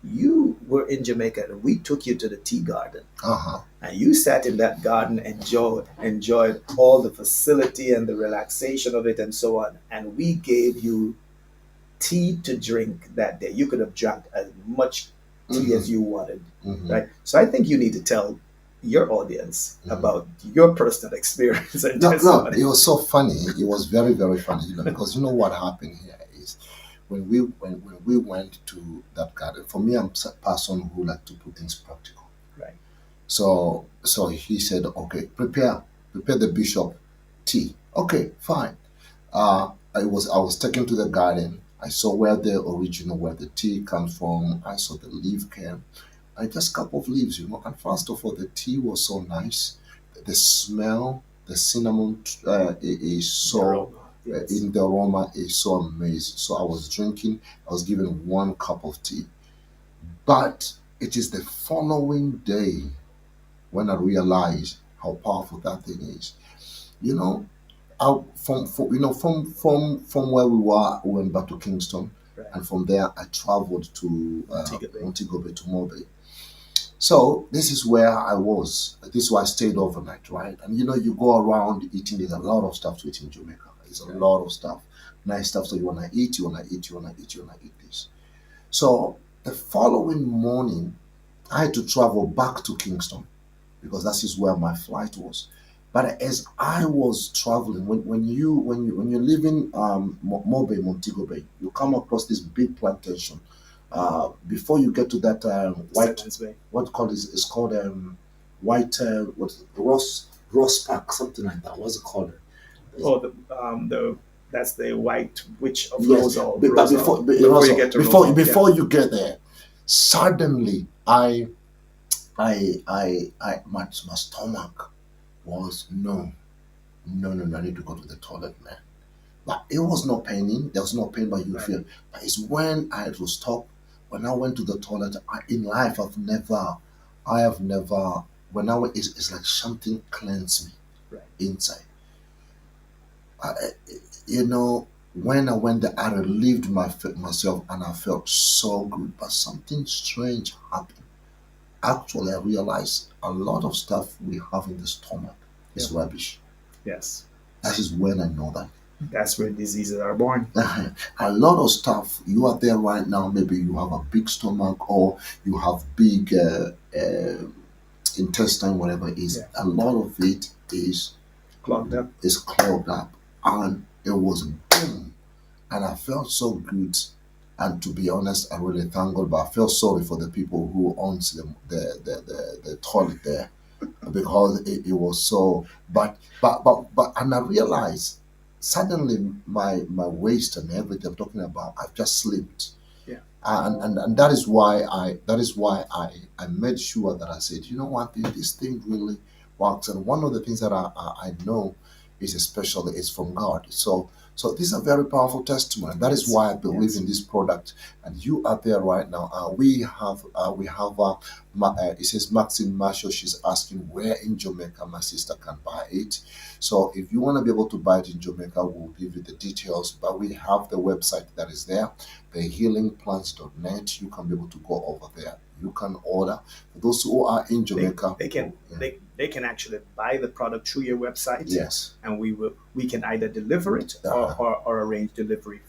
you were in Jamaica and we took you to the tea garden. Uh-huh. And you sat in that garden, enjoyed all the facility and the relaxation of it and so on. And we gave you tea to drink that day. You could have drank as much tea as you wanted, right? So I think you need to tell your audience about your personal experience and No, testimony. it was so funny. It was very, very funny, because what happened here is when we went to that garden. For me, I'm a person who like to put things practical. Right. So he said, okay, prepare the bishop tea. Okay, fine. I was taken to the garden. I saw where the tea comes from. I saw the leaf came. I just couple of leaves. And first of all, the tea was so nice. The smell, the cinnamon is so Aroma. Yes. in the aroma is so amazing. So I was drinking, I was given one cup of tea. But it is the following day when I realized how powerful that thing is. You know, from where we went back to Kingston, Right. and from there I traveled to Montego Bay. Montego Bay to Mobe. So this is where I was. This is where I stayed overnight, right? And you go around eating. There's a lot of stuff to eat in Jamaica. There's a Right. lot of stuff, nice stuff. So you wanna eat, you wanna eat this. So the following morning, I had to travel back to Kingston because that is where my flight was. But as I was traveling, when you're leaving Mobe, Montego Bay, you come across this big plantation. Before you get to that white, Sevens Bay. what called is it's called white what Ross Park, something like that. What's it called? Oh, the that's the white wich of Yes, Rosal. but before Before you get to Rosal, before you get there, suddenly my stomach was no, no, no, no, I need to go to the toilet, man. But it was not paining. There was no pain, but you Right. feel. But it's when I had to stop. When I went to the toilet, in life, I have never. When I went, it's like something cleansed me right. inside. I, you know, when I went there, I relieved myself, and I felt so good. But something strange happened. Actually, I realized a lot of stuff we have in the stomach is Yep. rubbish. Yes. That is when I know that. That's where diseases are born. A lot of stuff you are there right now. Maybe you have a big stomach or you have big intestine, whatever it is. Yeah. A lot of it Clogged up. is clogged up, and it was boom, and I felt so good. And to be honest, I really thank God, but I feel sorry for the people who owns the toilet there because it was so. But and I realized suddenly my waist and everything I'm talking about, I've just slipped. Yeah. And that is why I made sure that I said, you know what, this thing really works. And one of the things that I know is especially is from God. So this is a very powerful testimony. That is Yes. why I believe Yes. in this product. And you are there right now. It says Maxine Marshall. She's asking where in Jamaica my sister can buy it. So if you want to be able to buy it in Jamaica, we'll give you the details. But we have the website that is there, thehealingplants.net. You can be able to go over there. You can order. For those who are in Jamaica, They can they can actually buy the product through your website. Yes. And we can either deliver it or arrange delivery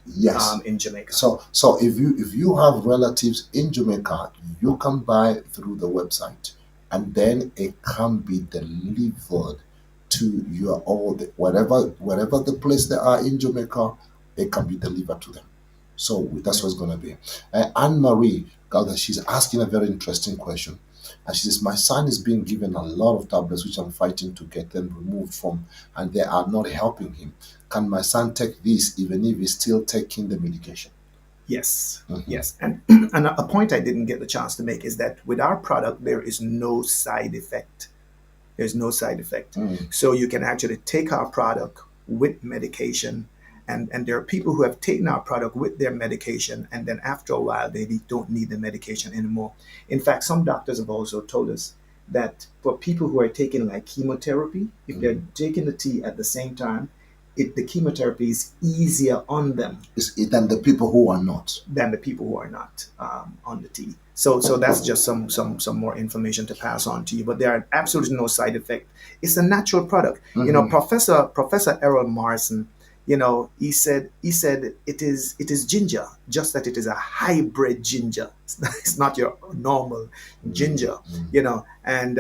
Yes. in Jamaica. So if you have relatives in Jamaica, you can buy through the website, and then it can be delivered to your all whatever the place they are in Jamaica, it can be delivered to them. So that's what's going to be. Anne Marie, God, she's asking a very interesting question. And she says, my son is being given a lot of tablets, which I'm fighting to get them removed from, and they are not helping him. Can my son take this even if he's still taking the medication? Yes. Mhm. Yes. And and a point I didn't get the chance to make is that with our product there is no side effect. There's no side effect. Mm. So you can actually take our product with medication. And there are people who have taken our product with their medication, and then after a while, they don't need the medication anymore. In fact, some doctors have also told us that for people who are taking like chemotherapy, if they're taking the tea at the same time, the chemotherapy is easier on them Than the people who are not. than the people who are not on the tea. So that's just some more information to pass on to you. But there are absolutely no side effect. It's a natural product. You know, Mhm. Professor Errol Morrison, you know, he said it is ginger, just that it is a hybrid ginger. It's not your normal ginger, you know. And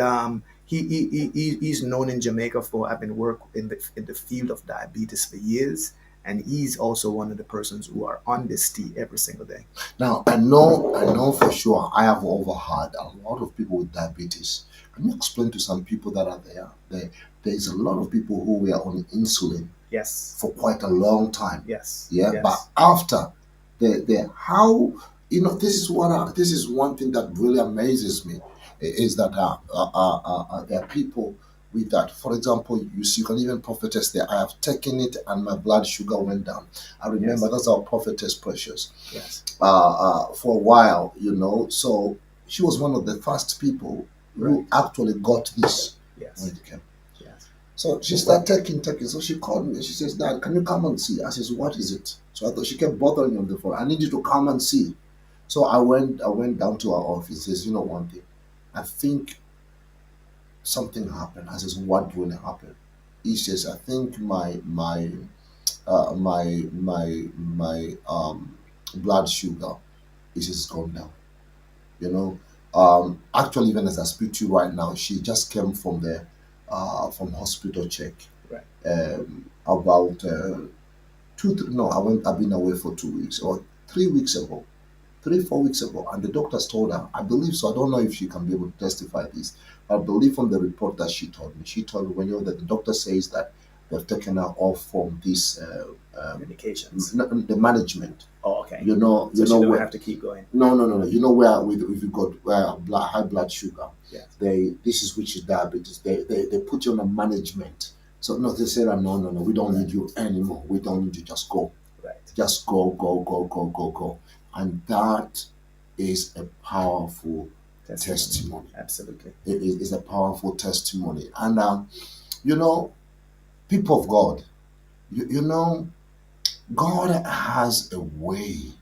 he's known in Jamaica for having worked in the field of diabetes for years, and he's also one of the persons who are on this tea every single day. Now I know for sure I have overheard a lot of people with diabetes. Can you explain to some people that are there? There's a lot of people who were on insulin Yes. for quite a long time. Yes. Yeah, Yes. but after the how this is one thing that really amazes me is that there are people with that. For example, you see, you can even prophetess there. I have taken it and my blood sugar went down. I remember Yes. that's our prophetess Precious. Yes. For a while, so she was one of the first people Right. who actually got this when Yes. it came. Yes. So she started taking. So she called me and she says, Dad, can you come and see? I says, what is it? So I thought she kept bothering me on the phone. I need you to come and see. So I went down to her office. Says, you know one thing, I think something happened. I says, what really happened? He says, I think my blood sugar is just gone down. You know, actually, even as I speak to you right now, she just came from hospital check. Right. About no, I've been away for 2 weeks or 3 weeks ago. 3 4 weeks ago, and the doctors told her, I believe so. I don't know if she can be able to testify this, but I believe from the report that she told me, when that the doctor says that they've taken her off from this Medications. the management. Oh, okay. You So she know don't where. have to keep going. No. You know where with if you got high blood sugar, Yes. this is which is diabetes. They put you on a management. So no, they said, no, we don't need you anymore. We don't need you. Just go. Right. Just go. And that is a powerful testimony. Absolutely. It is a powerful testimony. And, you know, people of God, you know, God has a way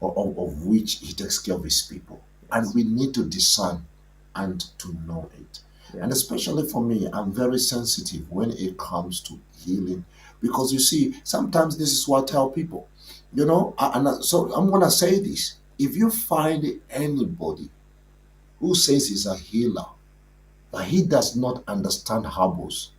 of which He takes care of His people. And we need to discern and to know it. Yeah. And especially for me, I'm very sensitive when it comes to healing. Because you see, sometimes this is what I tell people. So I'm going to say this. If you find anybody who says he's a healer, but he does not understand herbals,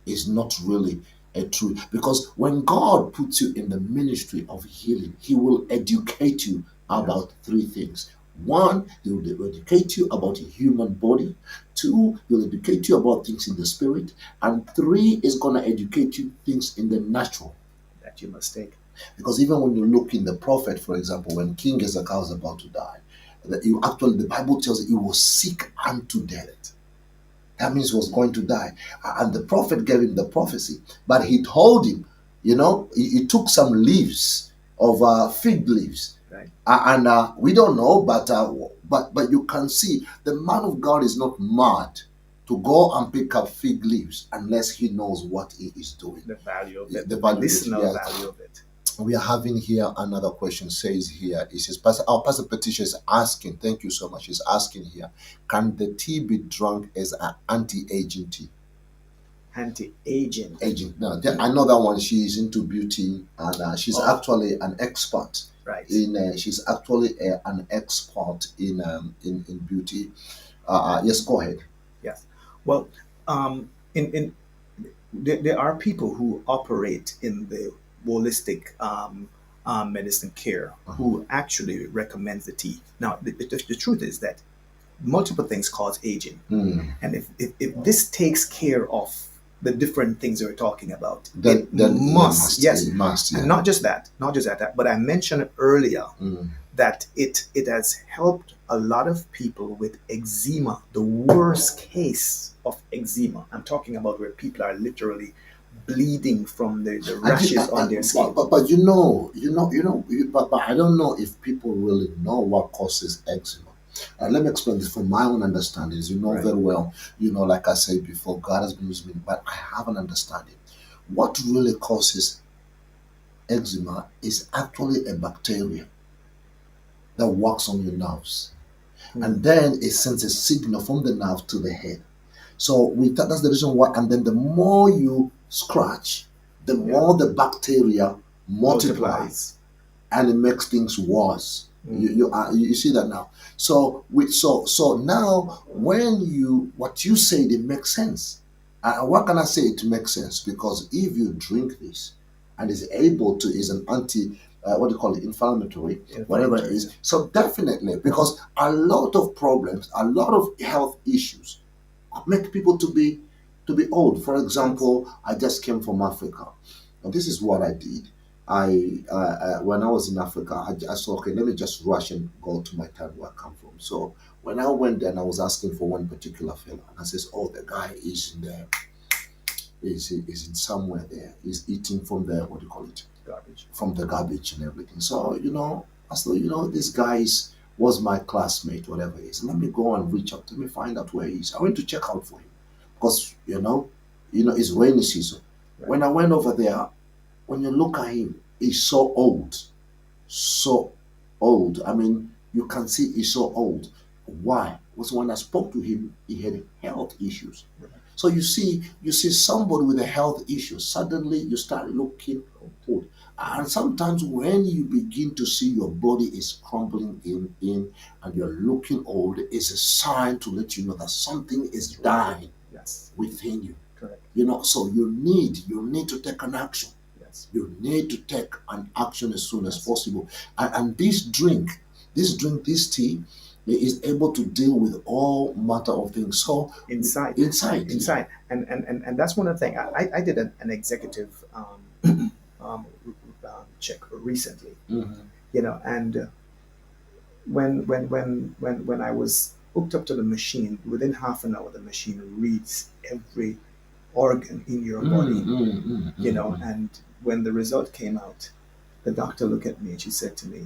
is not really a true. Because when God puts you in the ministry of healing, He will educate you about three things. One, He will educate you about the human body. Two, He'll educate you about things in the spirit. And three, is going to educate you things in the natural. That you must take. Because even when you look in the prophet, for example, when King Hezekiah was about to die, the Bible tells you he was sick unto death. That means he was going to die. And the prophet gave him the prophecy. But he told him, he took some leaves of fig leaves. Right. And we don't know, but you can see the man of God is not mad to go and pick up fig leaves unless he knows what he is doing. The value of it. The value value of it. We are having here another question. Says here, it says, Pastor Patricia is asking, thank you so much, is asking here, can the tea be drunk as an anti-aging tea? Anti-aging. Aging. Now, I know that one. She's into beauty, and she's actually an expert. Right. She's actually an expert in beauty. Yes, go ahead. Yes. Well, there are people who operate in the holistic medicine care who actually recommends the tea. Now, the truth is that multiple things cause aging. And if this takes care of the different things we're talking about, then it must. Yes. It must, yeah. And not just that, but I mentioned earlier that it has helped a lot of people with eczema, the worst case of eczema. I'm talking about where people are literally bleeding from the rashes on their skin. But but I don't know if people really know what causes eczema. Let me explain this from my own understanding. You know very well, like I said before, God has been using me, but I have an understanding. What really causes eczema is actually a bacteria that works on your nerves. And then it sends a signal from the nerve to the head. So that's the reason why. And then the more you scratch, the more the bacteria multiplies, and it makes things worse. You see that now. So now when what you say, it makes sense. What can I say to make sense? Because if you drink this and is able to is an anti what do you call it, inflammatory, whatever it is. So definitely, because a lot of problems, a lot of health issues make people to be old. For example, I just came from Africa, and this is what I did. When I was in Africa, I said, okay, let me just rush and go to my town where I come from. So when I went there and I was asking for one particular fella, and I says, oh, the guy is in there, is in somewhere there. He's eating from the, what do you call it? Garbage. From the garbage and everything. So, I said, this guy was my classmate, whatever it is. Let me go and reach out. Let me find out where he is. I went to check out for him because, it's rainy season. Right. When I went over there, when you look at him, he's so old. So old. I mean, you can see he's so old. Why? Because when I spoke to him, he had health issues. Right. So you see somebody with a health issue, suddenly you start looking old. And sometimes when you begin to see your body is crumbling in and you're looking old, it's a sign to let you know that something is dying Yes. within you. Correct. So you need to take an action. Yes. You need to take an action as soon as possible. And this tea is able to deal with all matter of things. So Inside. And that's one of the things. I did an executive check recently, and when I was hooked up to the machine, within half an hour the machine reads every organ in your body, and when the result came out, the doctor looked at me and she said to me,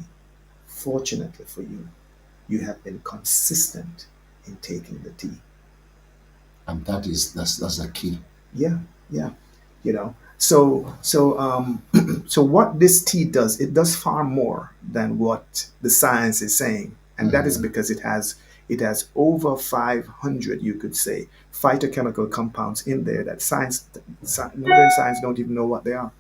fortunately for you, you have been consistent in taking the tea. And that's the key. Yeah, yeah. So what this tea does, it does far more than what the science is saying, and that is because it has over 500, you could say, phytochemical compounds in there that modern science don't even know what they are.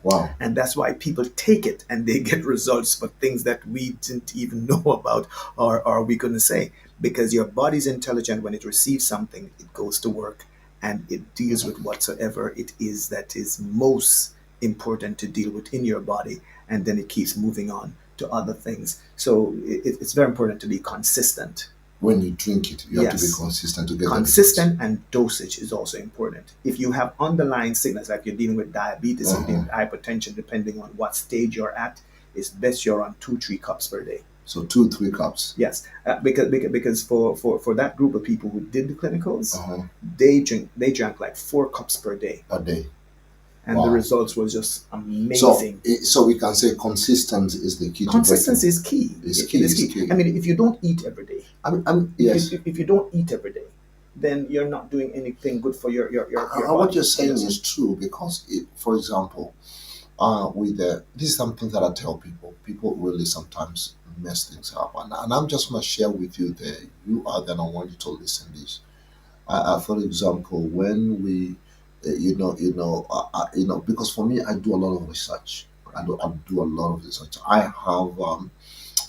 Wow. And that's why people take it and they get results for things that we didn't even know about, or we couldn't say. Because your body's intelligent. When it receives something, it goes to work and it deals with whatsoever it is that is most important to deal with in your body. And then it keeps moving on to other things. So it's very important to be consistent. When you drink it, you have to be Yes. consistent to get the results. Consistent and dosage is also important. If you have underlying sickness, like you're dealing with diabetes, you're dealing with hypertension, depending on what stage you're at, it's best you're on 2-3 cups per day. So 2-3 cups. Yes, because for that group of people who did the clinicals, Uh-huh. they drank like 4 cups per day, A day. and the Wow. results was just amazing. So we can say consistency is the key. Consistency is key. It's It key. is It's key. I mean, if you don't eat every day, Yes. if you don't eat every day, then you're not doing anything good for your What body. you're saying is true because, for example, this is something that I tell people. People really sometimes mess things up, and I'm just gonna share with you that you are. Then I want you to listen this. For example, when we, because for me, I do a lot of research. I do a lot of research.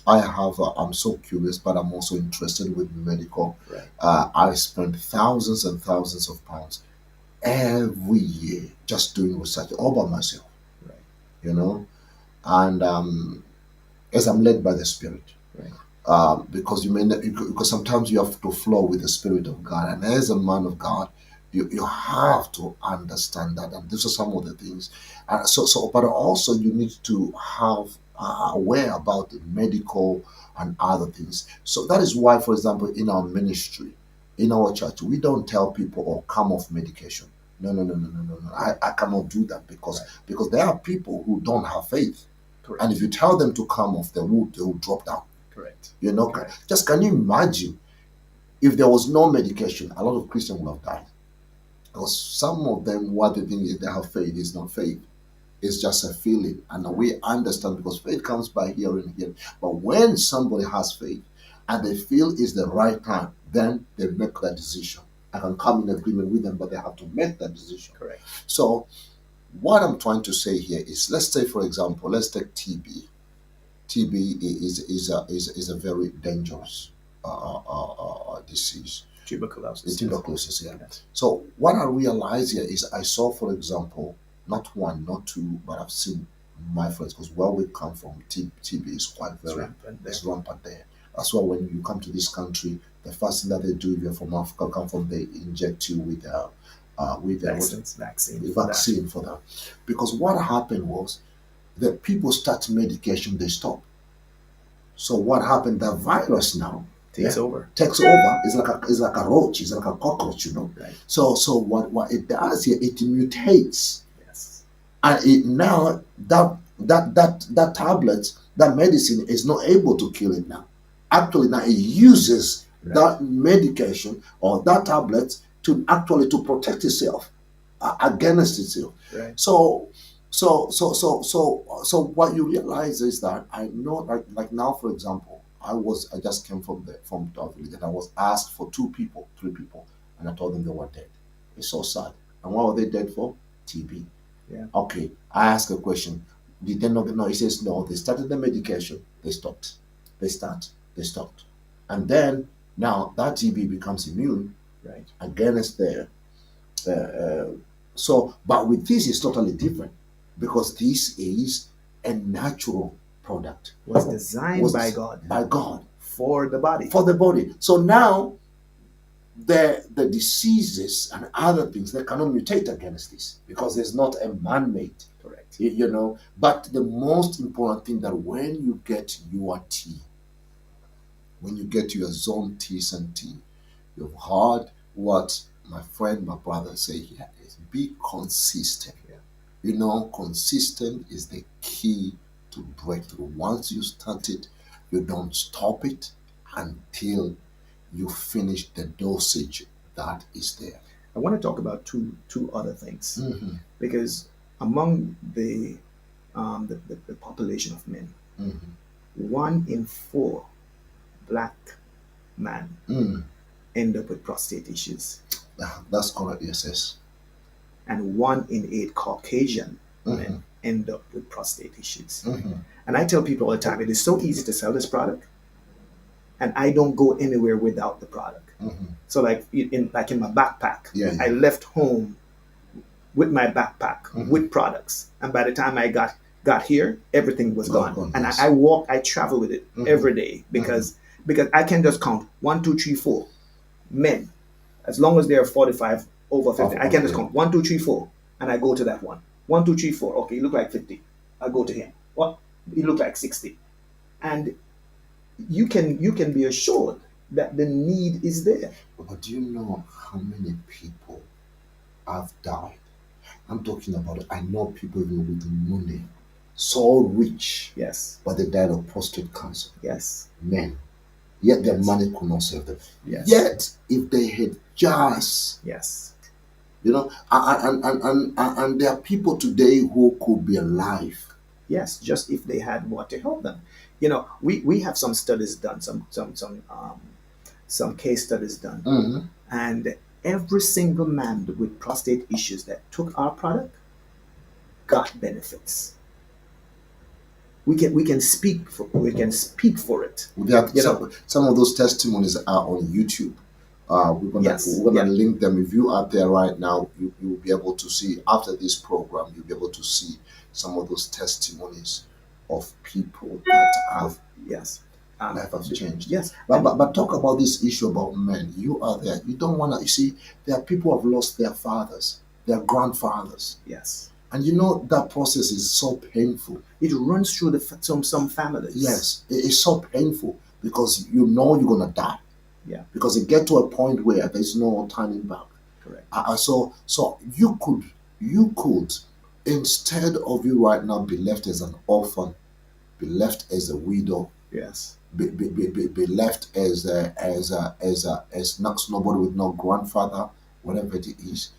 I'm so curious, but I'm also interested with medical. Right. I spend thousands and thousands of pounds every year just doing research all by myself, Right. and as I'm led by the Spirit. Right. Because because sometimes you have to flow with the Spirit of God, and as a man of God, you have to understand that, and these are some of the things. But also you need to have aware about the medical and other things. So that is why, for example, in our ministry, in our church, we don't tell people, "Oh, come off medication." No, no, no, no, no, no, no. I cannot do that because there are people who don't have faith. Correct. And if you tell them to come off, they will drop down. Correct. Correct. Just can you imagine if there was no medication, a lot of Christians would have died. Because some of them, what they think is they have faith is not faith. It's just a feeling. And we understand because faith comes by hearing. But when somebody has faith and they feel it's the right time, then they make that decision. I can come in agreement with them, but they have to make that decision. Correct. So what I'm trying to say here is, let's say, for example, let's take TB. TB is a very dangerous disease. Tuberculosis. Tuberculosis, yeah. Yes. So what I realized here is I saw, for example, not one, not two, but I've seen my friends, because where we come from, TB is quite very rampant there. That's why when you come to this country, the first thing that they do if you're from Africa, come from, they inject you with vaccine for that. for that. Because what happened was, the people start medication, they stop. So what happened? The virus now Takes over. takes over. It's like a roach. It's like a cockroach. Right. So what it does here? It mutates, Yes. and it now that tablet, that medicine is not able to kill it now. Actually, now it uses that medication or that tablet to actually to protect itself against itself. Right. So what you realize is that I know, like now, for example, I just came from the village, and I was asked for 3 people, and I told them they were dead. It's so sad. And what were they dead for? TB. Yeah. Okay, I asked a question. Did they not? No, he says no. They started the medication. They stopped. They stopped. And then now that TB becomes immune Right. against the. But with this, it's totally different because this is a natural product. Was designed by God. By God. For the body. For the body. So now the diseases and other things, they cannot mutate against this because there's not a man-made. Correct. But the most important thing that when you get your tea, when you get your zone Teasan tea, you've heard what my friend, my brother say here is be consistent. Yeah. Consistent is the key to breakthrough. Once you start it, you don't stop it until you finish the dosage that is there. I want to talk about two other things, Mm-hmm. because among the population of men, Mm-hmm. 1 in 4 black men end up with prostate issues, That's correct. Yes. and 1 in 8 Caucasian Mm-hmm. men end up with prostate issues. Mm-hmm. And I tell people all the time, it is so easy to sell this product, and I don't go anywhere without the product. Mm-hmm. So like in my backpack, Yeah. I left home with my backpack Mm-hmm. with products, and by the time I got here, everything was gone. And yes. I travel with it Mm-hmm. every day because I can just count 1, 2, 3, 4 men, as long as they are 45 over 50. I can just count 1, 2, 3, 4, and I go to that one. 1, 2, 3, 4. Okay, you look like 50. I go to him. What? You look like 60, and you can be assured that the need is there. But do you know how many people have died? I'm talking about it. I know people with money, so rich. Yes. But they died of prostate cancer. Yes. Men. Yet their Yes. money could not save them. Yes. Yet, if they had just, Yes. and there are people today who could be alive. Yes, just if they had what to help them. We have some studies done, some case studies done, Mm-hmm. and every single man with prostate issues that took our product got benefits. We can speak for it. Some of those testimonies are on YouTube. We're gonna link them. If you are there right now, you'll be able to see after this program. You'll be able to see some of those testimonies of people that have life have changed. Yes, but talk about this issue about men. You are there. You don't wanna. You see, there are people who have lost their fathers, their grandfathers. Yes. And that process is so painful. It runs through some families. Yes, it is so painful because you're gonna die. Yeah. Because it get to a point where there's no turning back. Correct. So you could instead of you right now be left as an orphan, be left as a widow. Yes. Be left as not nobody with no grandfather, whatever it is.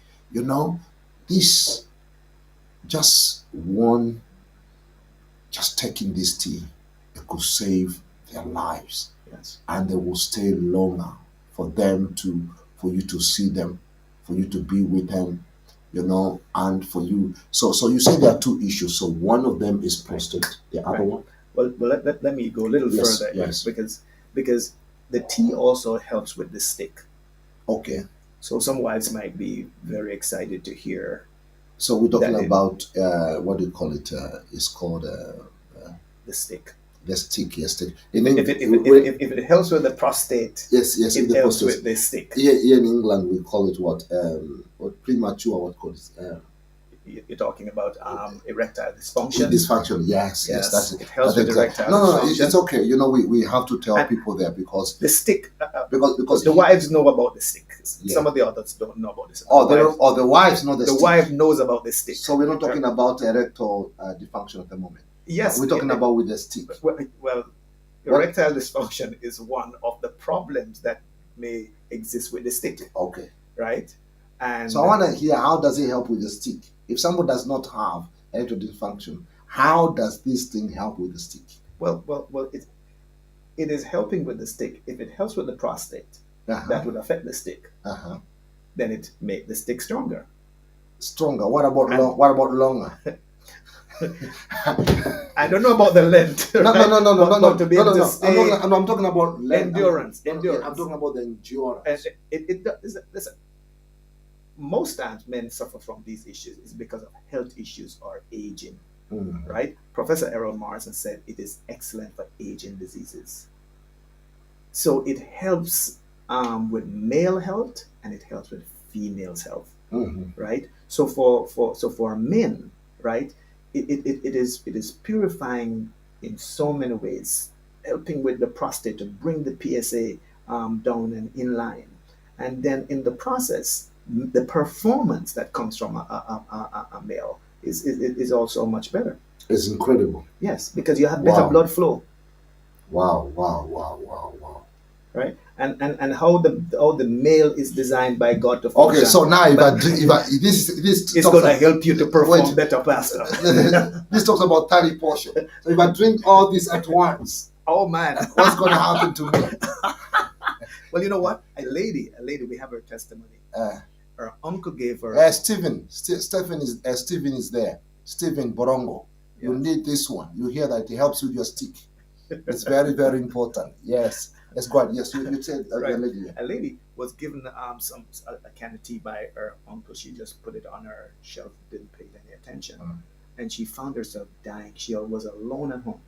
This. Just taking this tea, it could save their lives. Yes. And they will stay longer for you to see them, for you to be with them, and for you. So you say there are 2 issues. So one of them is prostate. The other one? Well, let me go a little further. Yes. Because the tea also helps with the stick. Okay. So some wives might be very excited to hear. So we're talking about what do you call it? It's called the stick. The stick, yes. If it helps with the prostate, yes, it helps with the stick. Here in England, we call it what premature. What call it? you're talking about erectile dysfunction. Dysfunction, yes, that's it. It helps with erectile no, dysfunction. it's okay. You know, we have to tell people there because the stick. Because the wives know about the stick. Yeah. Some of the others don't know about this. The wives know the stick. The wife knows about the stick. So we're not talking about erectile dysfunction at the moment. Yes, we're talking about with the stick. Well, erectile dysfunction is one of the problems that may exist with the stick. Okay. Right? And so I want to hear, how does it help with the stick? If someone does not have erectile dysfunction, how does this thing help with the stick? Well, it is helping with the stick. If it helps with the prostate, that would affect the stick. Then it make the stick stronger. Stronger. What about longer? I don't know about the length. No. To be able to stay. I'm talking about length. Endurance. I'm talking about the endurance. Listen, most times men suffer from these issues is because of health issues or aging. Right? Professor Errol Morrison said it is excellent for aging diseases. So it helps with male health and it helps with female's health. Right? So for men, right, it is purifying in so many ways, helping with the prostate to bring the PSA down and in line, and then in the process, the performance that comes from a male is also much better. It's incredible. Yes, because you have better blood flow. Wow. Right, and how the male is designed by God to function. Okay, so now this is going to help you to perform better, Pastor. This talks about 30 portion. So if I drink all this at once, oh man, what's going to happen to me? Well, you know what? A lady, we have her testimony. Her uncle gave her. Stephen is there. Stephen Borongo. You need this one. You hear that it helps with your stick. It's very, very important. Yes. That's good. Yes, you said right. A lady was given a can of tea by her uncle. She just put it on her shelf, didn't pay any attention, and she found herself dying. She was alone at home.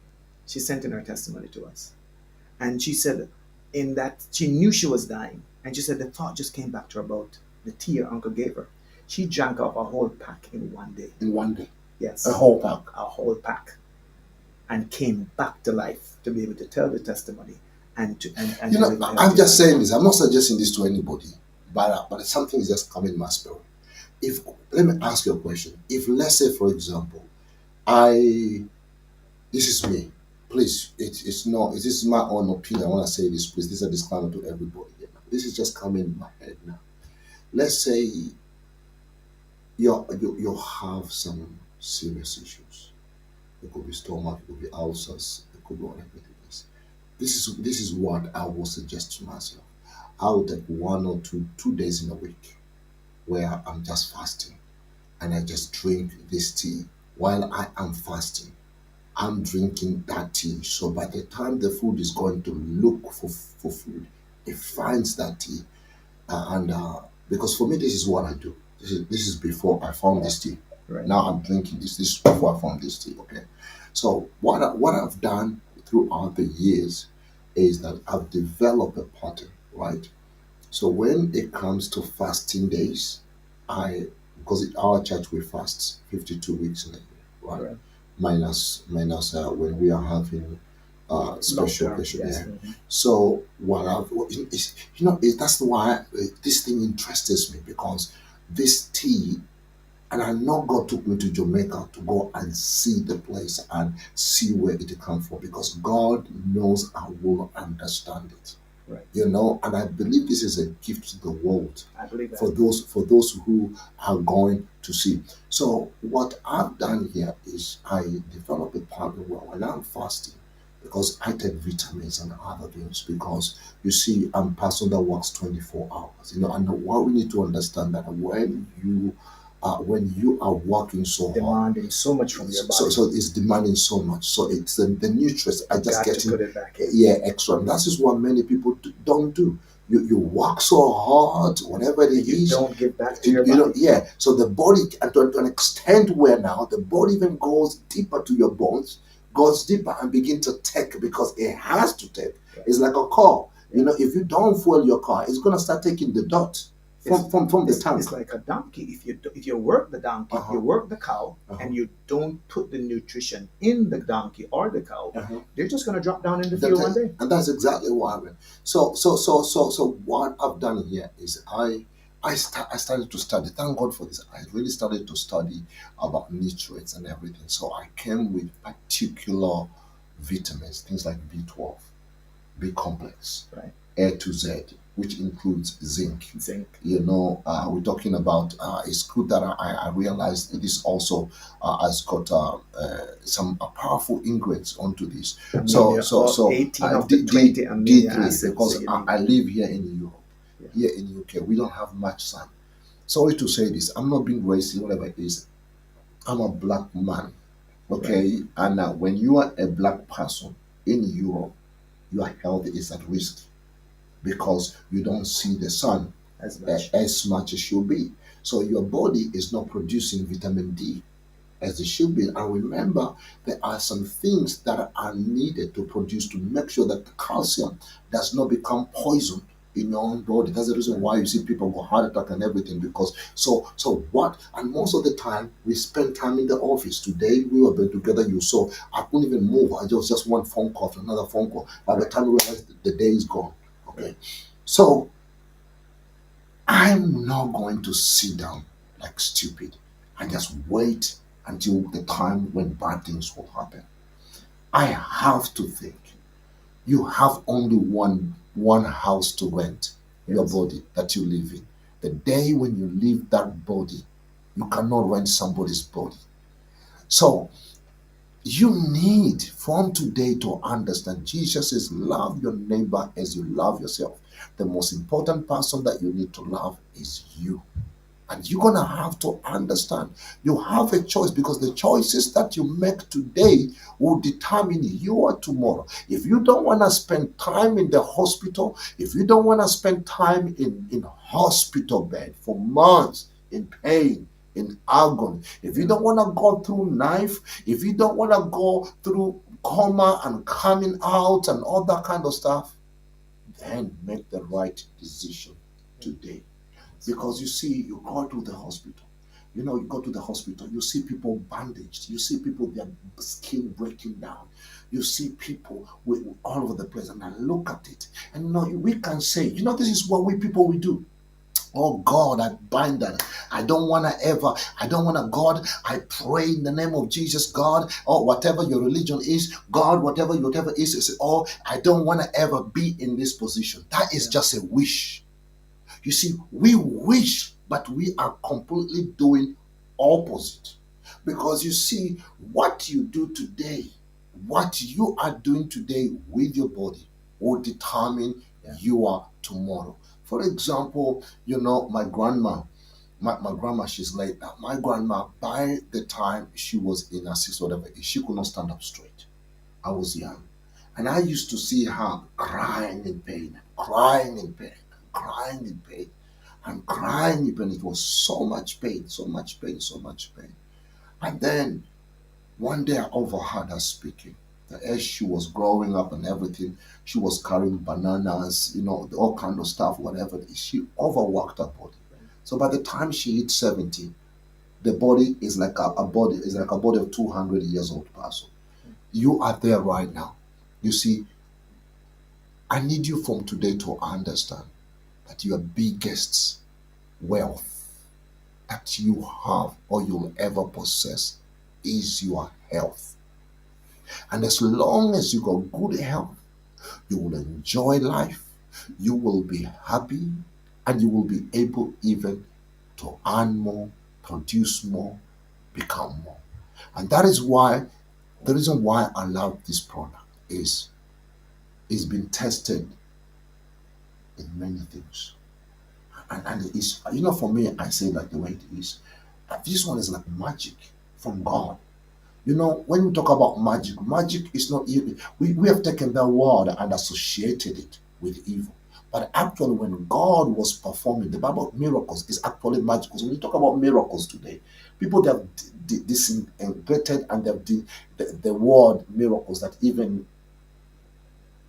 She sent in her testimony to us, and she said, in that she knew she was dying, and she said the thought just came back to her about the tea her uncle gave her. She drank up a whole pack in one day. In one day. Yes. A whole pack. A whole pack, and came back to life to be able to tell the testimony. And I'm just saying this. I'm not suggesting this to anybody, but something is just coming in my spirit. Let me ask you a question. If, let's say, for example, this is me. Please, it is my own opinion. I want to say this, please. This is a disclaimer to everybody. This is just coming in my head now. Let's say you have some serious issues. It could be stomach, it could be ulcers, it could be whatever it is. This is what I will suggest to myself. I will take 1 or 2 days in a week where I'm just fasting and I just drink this tea. While I am fasting, I'm drinking that tea. So by the time the food is going to look for food, it finds that tea. Because for me, this is what I do. This is before I found this tea. Right. Now I'm drinking this. This is before I found this tea. Okay. So what I've done throughout the years is that I've developed a pattern, right? So when it comes to fasting days, because in our church we fast 52 weeks in a year, right? Minus when we are having special occasion. Yes. Yeah. So that's why this thing interests me, because this tea. And I know God took me to Jamaica to go and see the place and see where it comes from, because God knows I will understand it. Right. And I believe this is a gift to the world. I believe that. For those who are going to see. So what I've done here is I develop a pattern where when I'm fasting, because I take vitamins and other things, because you see, I'm a person that works 24 hours. And what we need to understand that when you are working so hard, demanding so much from your body, so it's demanding so much. So it's the nutrients I just get to put it back in. Extra. And that is what many people don't do. You work so hard, whatever it is, you don't give back to your body. So the body, to an extent where now the body even goes deeper to your bones, goes deeper and begin to take, because it has to take. It's like a car. If you don't fuel your car, it's gonna start taking the dirt. from the tank. It's like a donkey. If you work the donkey, Uh-huh. you work the cow, and you don't put the nutrition in the donkey or the cow, they're just going to drop down in the field one day. And that's exactly what happened. So what I've done here is I started to study. Thank God for this. I really started to study about nutrients and everything. So I came with particular vitamins, things like B12, B complex, Right. A to Z, which includes zinc. Zinc. We're talking about. It's good that I realized it is also has got some powerful ingredients onto this. So 18 of the 20 amino D3 acids. because I live here in Europe. Yeah. Here in UK, we don't have much sun. Sorry to say this. I'm not being racist, whatever it is. I'm a black man. Okay, right. And when you are a black person in Europe, your health is at risk because you don't see the sun as much as should be. So your body is not producing vitamin D as it should be. And remember, there are some things that are needed to produce to make sure that the calcium does not become poison in your own body. That's the reason why you see people go heart attack and everything. Because so what? And most of the time we spend time in the office. Today we were been together. You saw I couldn't even move. I just one phone call to another phone call. By the time we realized the day is gone. Okay, so I'm not going to sit down like stupid and just wait until the time when bad things will happen. I have to think. You have only one house to rent, your body that you live in. The day when you leave that body, you cannot rent somebody's body. So you need from today to understand Jesus says, love your neighbor as you love yourself. The most important person that you need to love is you. And you're going to have to understand you have a choice because the choices that you make today will determine your tomorrow. If you don't want to spend time in the hospital, if you don't want to spend time in hospital bed for months in pain, in agony, if you don't want to go through knife, if you don't want to go through coma and coming out and all that kind of stuff, then make the right decision today. Because you see, you go to the hospital. You go to the hospital, you see people bandaged. You see people, their skin breaking down. You see people all over the place. And I look at it. And we can say, this is what we people we do. Oh God, I bind that. I don't want to, God, I pray in the name of Jesus, God, or whatever your religion is, God, whatever is, oh, I don't want to ever be in this position. That is just a wish. You see, we wish, but we are completely doing opposite. Because you see, what you do today, what you are doing today with your body will determine your tomorrow. For example, my grandma, my grandma, she's late now. My grandma, by the time she was in her 60s, whatever, she could not stand up straight. I was young. And I used to see her crying in pain, crying in pain, crying in pain, and crying in pain. It was so much pain, so much pain, so much pain. And then one day I overheard her speaking. As she was growing up and everything, she was carrying bananas, all kind of stuff, whatever. She overworked her body. So by the time she hit 70, the body is like a body of 200 years old person. You are there right now. You see, I need you from today to understand that your biggest wealth that you have or you'll ever possess is your health. And as long as you got good health, you will enjoy life, you will be happy, and you will be able even to earn more, produce more, become more. And that is why the reason why I love this product is it's been tested in many things. And it is, for me, I say like the way it is. This one is like magic from God. When we talk about magic, magic is not evil. We have taken that word and associated it with evil. But actually, when God was performing, the Bible miracles is actually magic. Because when you talk about miracles today, people that have disintegrated and they have the word miracles that even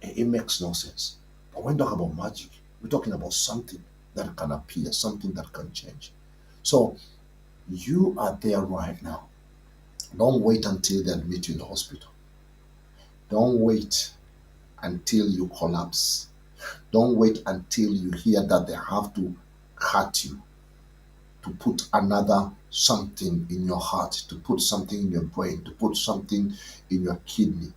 it makes no sense. But when we talk about magic, we're talking about something that can appear, something that can change. So you are there right now. Don't wait until they admit you in the hospital. Don't wait until you collapse. Don't wait until you hear that they have to cut you, to put another something in your heart, to put something in your brain, to put something in your kidney.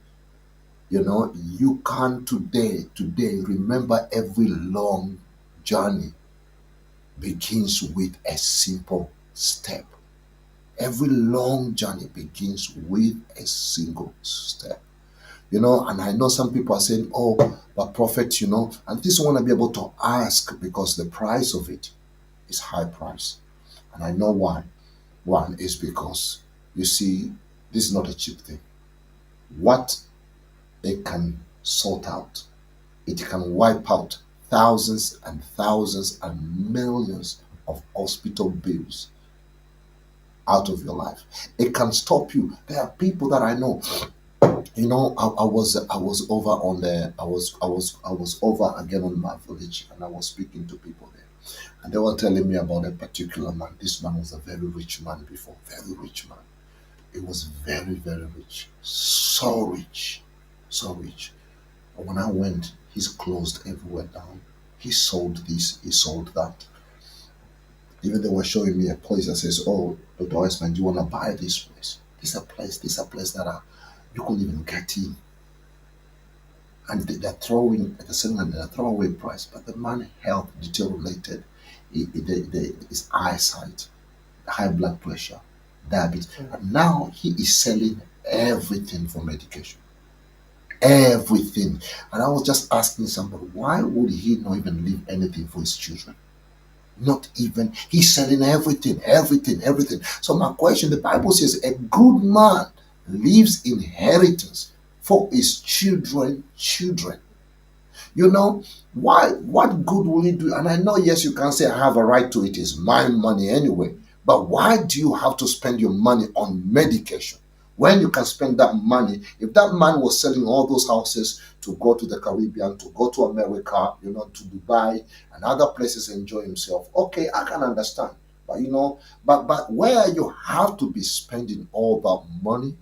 You can today remember every long journey begins with a simple step. Every long journey begins with a single step. And I know some people are saying, oh, but prophet, and this one to be able to ask because the price of it is high price. And I know why. One is because, you see, this is not a cheap thing. What it can sort out, it can wipe out thousands and thousands and millions of hospital bills out of your life. It can stop you. There are people that I know. I was over on the I was over again on my village, and I was speaking to people there, and they were telling me about a particular man. This man was a very rich man before, very rich man. It was very, very rich, so rich. But when I went, he's closed everywhere down. He sold this, he sold that. Even they were showing me a place that says, "Oh, Dr. Wiseman, do you want to buy this place? This is a place that you couldn't even get in." And they're throwing at the same time they're throwaway price, but the man health deteriorated. His eyesight, high blood pressure, diabetes, and now he is selling everything for medication, everything. And I was just asking somebody, why would he not even leave anything for his children? Not even. He's selling everything, everything, everything. So my question, the Bible says a good man leaves inheritance for his children. What good will it do? And I know, yes, you can say I have a right to it. It's my money anyway. But why do you have to spend your money on medication when you can spend that money? If that man was selling all those houses to go to the Caribbean, to go to America, to Dubai and other places, enjoy himself, okay, I can understand. But where you have to be spending all that money,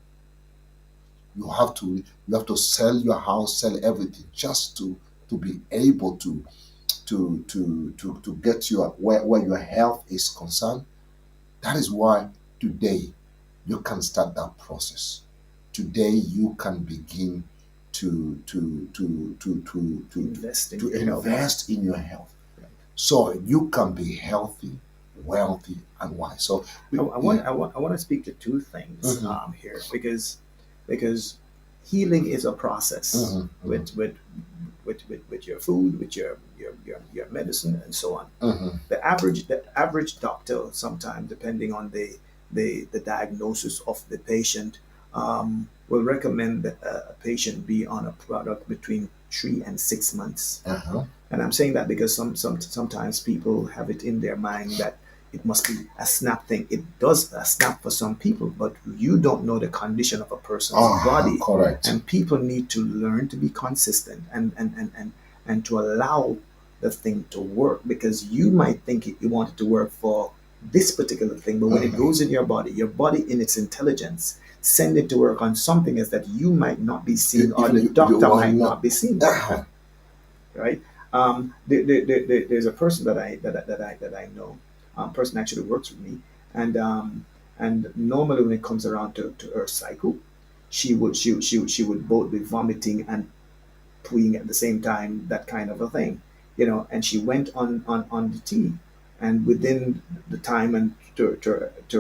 you have to sell your house, sell everything, just to be able to get your where your health is concerned. That is why today you can start that process. Today you can begin Invest in to your health. invest in your health, so you can be healthy, wealthy, and wise. So I want to speak to two things Mhm, here, because healing is a process mhm, mhm, with your food, with your medicine, and so on. mhm, The average doctor, sometimes depending on the diagnosis of the patient, will recommend that a patient be on a product between 3 and 6 months. uh-huh. And I'm saying that because sometimes people have it in their mind that it must be a snap thing. It does a snap for some people, but you don't know the condition of a person's body. Correct. And people need to learn to be consistent and to allow the thing to work, because you might think you want it to work for this particular thing, but when it Mhm. goes in your body in its intelligence send it to work on something else that you might not be seeing, or Even the you doctor are might not. not be seeing. Uh-huh. Right? There's a person that I know. Person actually works with me, and normally when it comes around to her cycle, she would both be vomiting and tweeing at the same time, that kind of a thing, and she went on the tea, and within the time and to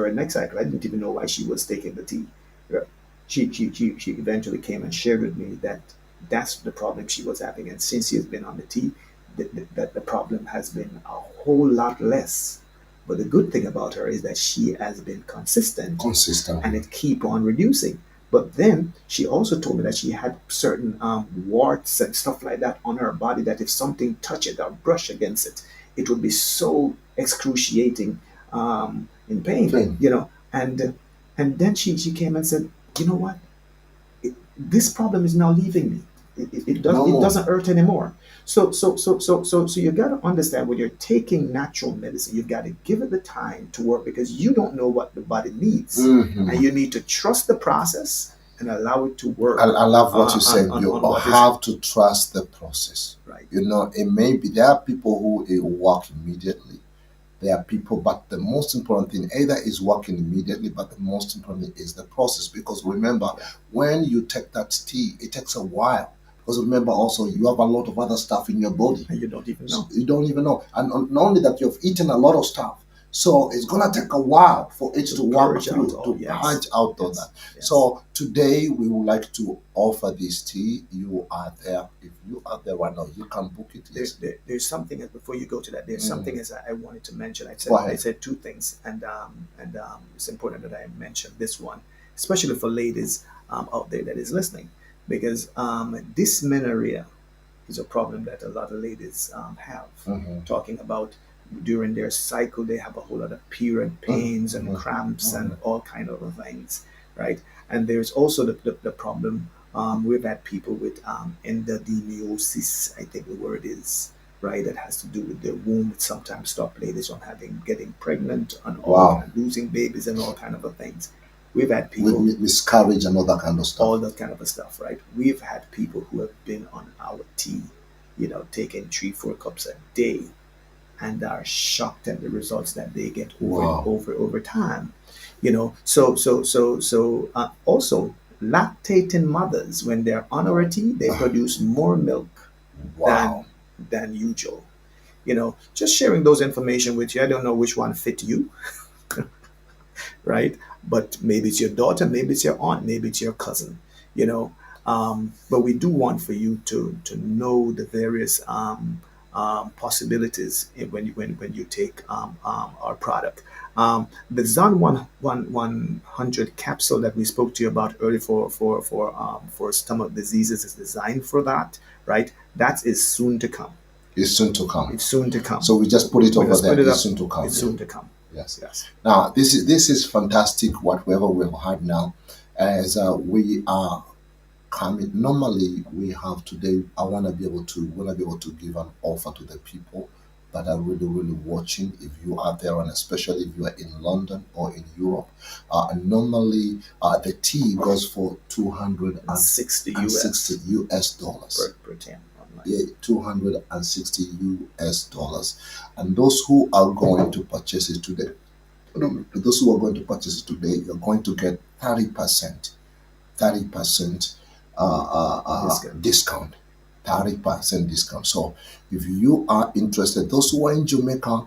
her next cycle, I didn't even know why she was taking the tea. She eventually came and shared with me that that's the problem she was having, and since she has been on the tea, that the problem has been a whole lot less. But the good thing about her is that she has been consistent, and Consistently. it keep on reducing. But then she also told me that she had certain warts and stuff like that on her body, that if something touch it or brush against it, it would be so excruciating, in pain, Pain. and then she came and said, you know what, this problem is now leaving me. No it more. doesn't hurt anymore. So you got to understand when you're taking natural medicine, you got to give it the time to work because you don't know what the body needs, and Hmm. you need to trust the process and allow it to work I love what you said. You on what is have to trust the process. right. You know, it may be there are people who work immediately. There are people, but the most important thing either is working immediately, but the most important thing is the process. Because remember, Yeah, when you take that tea, it takes a while. Because remember, also you have a lot of other stuff in your body. and you don't even So know. you don't even know, and not only that, you've eaten a lot of stuff. So it's gonna take a while for it To to work purge out through, all, to yes, punch out all that. yes, yes. So today we would like to offer this tea. You are there. If you are there right now, you can book it easily. There's something before you go to that. There's something Mm. as I wanted to mention. Go I ahead. said two things, and it's important that I mention this one, especially for ladies out there that is listening, because dysmenorrhea is a problem that a lot of ladies have. Mm-hmm. Talking about during their cycle, they have a whole lot of period pains and Mm-hmm. cramps Mm-hmm. and all kind of things, right? And there's also the problem. We've had people with endometriosis, I think the word is, right? That has to do with their womb. It sometimes stop ladies from getting pregnant and all Wow. kind, losing babies and all kind of things. We've had With people miscarriage and all that kind of stuff. all that kind of stuff, right? We've had people who have been on our tea, taking 3, 4 cups a day, and are shocked at the results that they get Wow. over time. Also lactating mothers when they're on our tea, they produce more milk Wow. than usual. Just sharing those information with you. I don't know which one fit you, right? But maybe it's your daughter, maybe it's your aunt, maybe it's your cousin, you know. But we do want for you to know the various possibilities when you take our product. The Zon 100 capsule that we spoke to you about earlier for stomach diseases is designed for that, right? That is soon to come. It's soon to come. It's soon to come. So we just put it We over just there. put it It's up. soon to come. It's Yeah. soon to come. Yes. Yes. Now this is fantastic. Whatever we've had now, as we are coming. Normally we have today. I want to give an offer to the people that are really watching. If you are there, and especially if you are in London or in Europe, normally the tea goes for 60 260 US US dollars. per 10 online. Yeah, 260 US dollars. And those who are going to purchase it today, no, those who are going to purchase it today, you're going to get 30% Discount. discount. 30% discount. So if you are interested, those who are in Jamaica,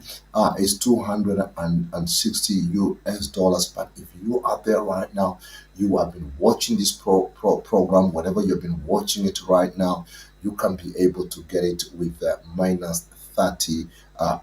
is 260 US dollars. But if you are there right now, you have been watching this program, whatever you've been watching it right now, you can be able to get it with minus 30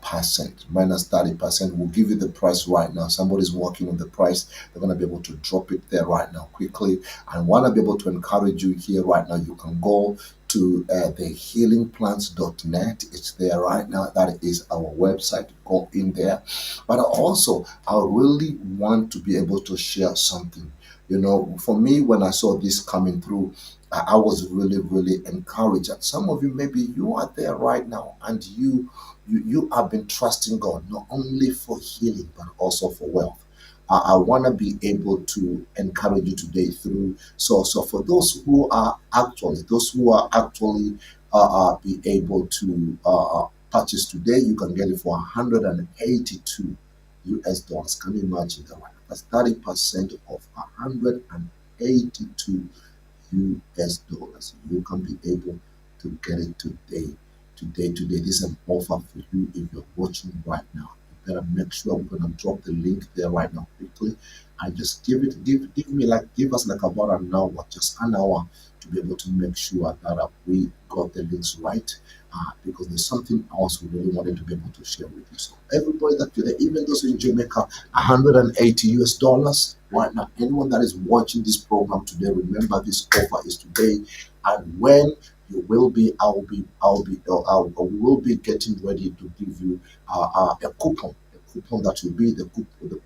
percent. Minus 30% will give you the price right now. Somebody's working on the price. They're going to be able to drop it there right now quickly. I want to be able to encourage you here right now. You can go to the healingplants.net. It's there right now. That is our website. Go in there. But also, I really want to be able to share something. For me, when I saw this coming through, I was really encouraged. And some of you, maybe you are there right now, and you have been trusting God not only for healing but also for wealth. I want to be able to encourage you today through. So for those who are actually be able to purchase today, you can get it for 182 US dollars. Can you imagine that? That's 30% of 182 US dollars. You can be able to get it today. Today. This is an offer for you if you're watching right now. You better make sure we're gonna drop the link there right now quickly. And just give us like about an hour, just an hour to be able to make sure that we got the links right. Because there's something else we really wanted to be able to share with you. So everybody that today, even those in Jamaica, 180 US dollars right now. Anyone that is watching this program today, remember this offer is today, and when you will be, we will be getting ready to give you a coupon. A coupon that will be the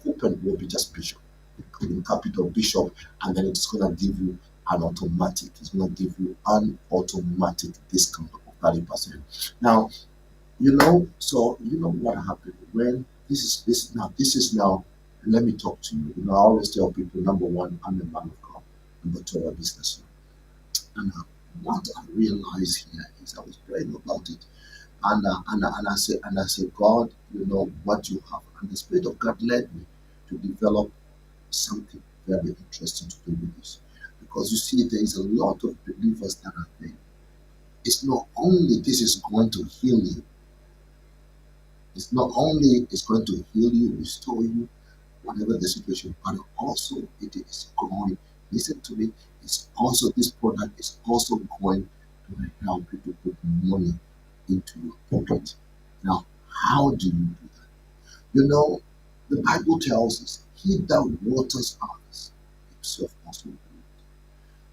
coupon will be just Bishop, including capital Bishop, and then it's gonna give you an automatic. It's going to give you an automatic discount of 30%. Now, so you know what happened when this is now. Let me talk to you. I always tell people: number one, I'm a man of God. Number two, I'm a businessman. And what I realized here is I was praying about it, and I said, God, you know what you have, and the Spirit of God led me to develop something very interesting to do with this, because you see, there is a lot of believers that are there. It's not only this is going to heal you. It's not only it's going to heal you, restore you, whatever the situation, but also it is going. Listen to me. It's also this product is also going to help you to put money into your pocket. Now, how do you do that? The Bible tells us, "He that waters others, himself also will."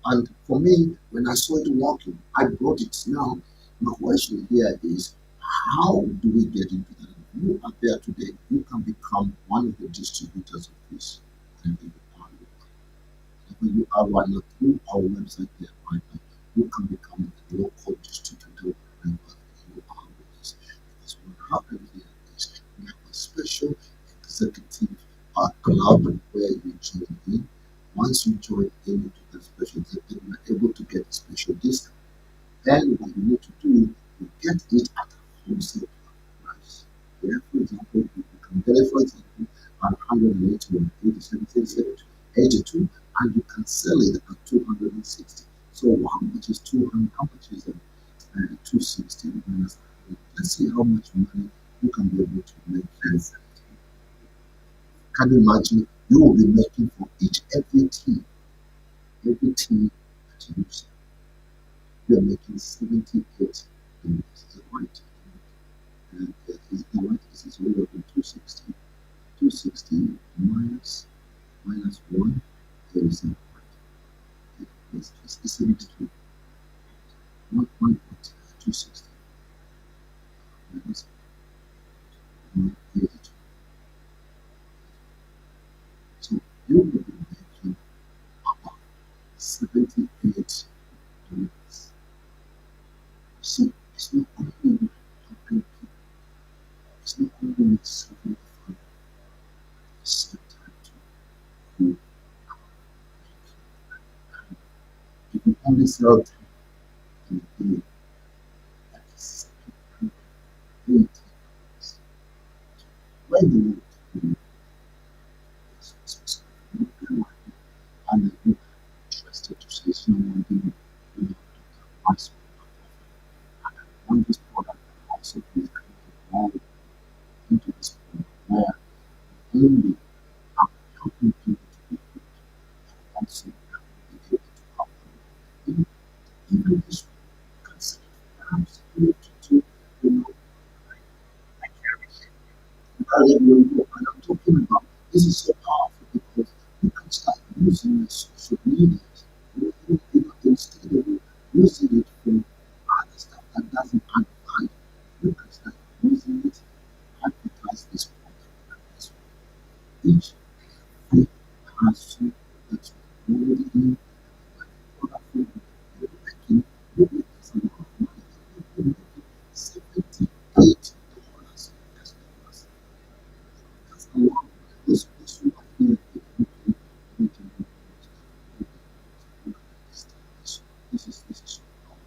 And for me, when I saw it working, I brought it. Now, my question here is, how do we get into that? If you are there today, you can become one of the distributors of this. And if you are right now through our website there right now, you can become a local distributor wherever you are with us. Because what happens here is we have a special executive club where you join in. Once you join in into the special executive, you are able to get a special discount. Then what you need to do, you get it at a wholesale price. Yeah, for example, you can get it, for example, at 181, 87, 82, and you can sell it at 260. So how much is 200? How much is 260 minus 100? Let's see how much money you can be able to make. Yes. Can you imagine? You will be making for every tea that you use. You are making 78 in this. Is it right? Is it right? This is over 260. 260 minus 1 is it's 72. 1.260 minus 182. So you will be making about 78 dollars. See, it's not only helping people, it's not only serving the family, at the same time to you. If you only sell 10 in a day, that is 780 dollars. When you look and you are interested to say someone you Wiseman, and I want this product also to be more into this point where only I'm helping people to be good, and also be able to help them. Even this one, consider perhaps related to, you know, I carry and I'm talking about this is so powerful because you can start using the social media, instead of using it for other stuff that doesn't add value. You can start using it to advertise this product and this one. Each every person that's already in the product for you making you make this amount of money that you're making $78. That's a lot. This one here, you can do this is so powerful.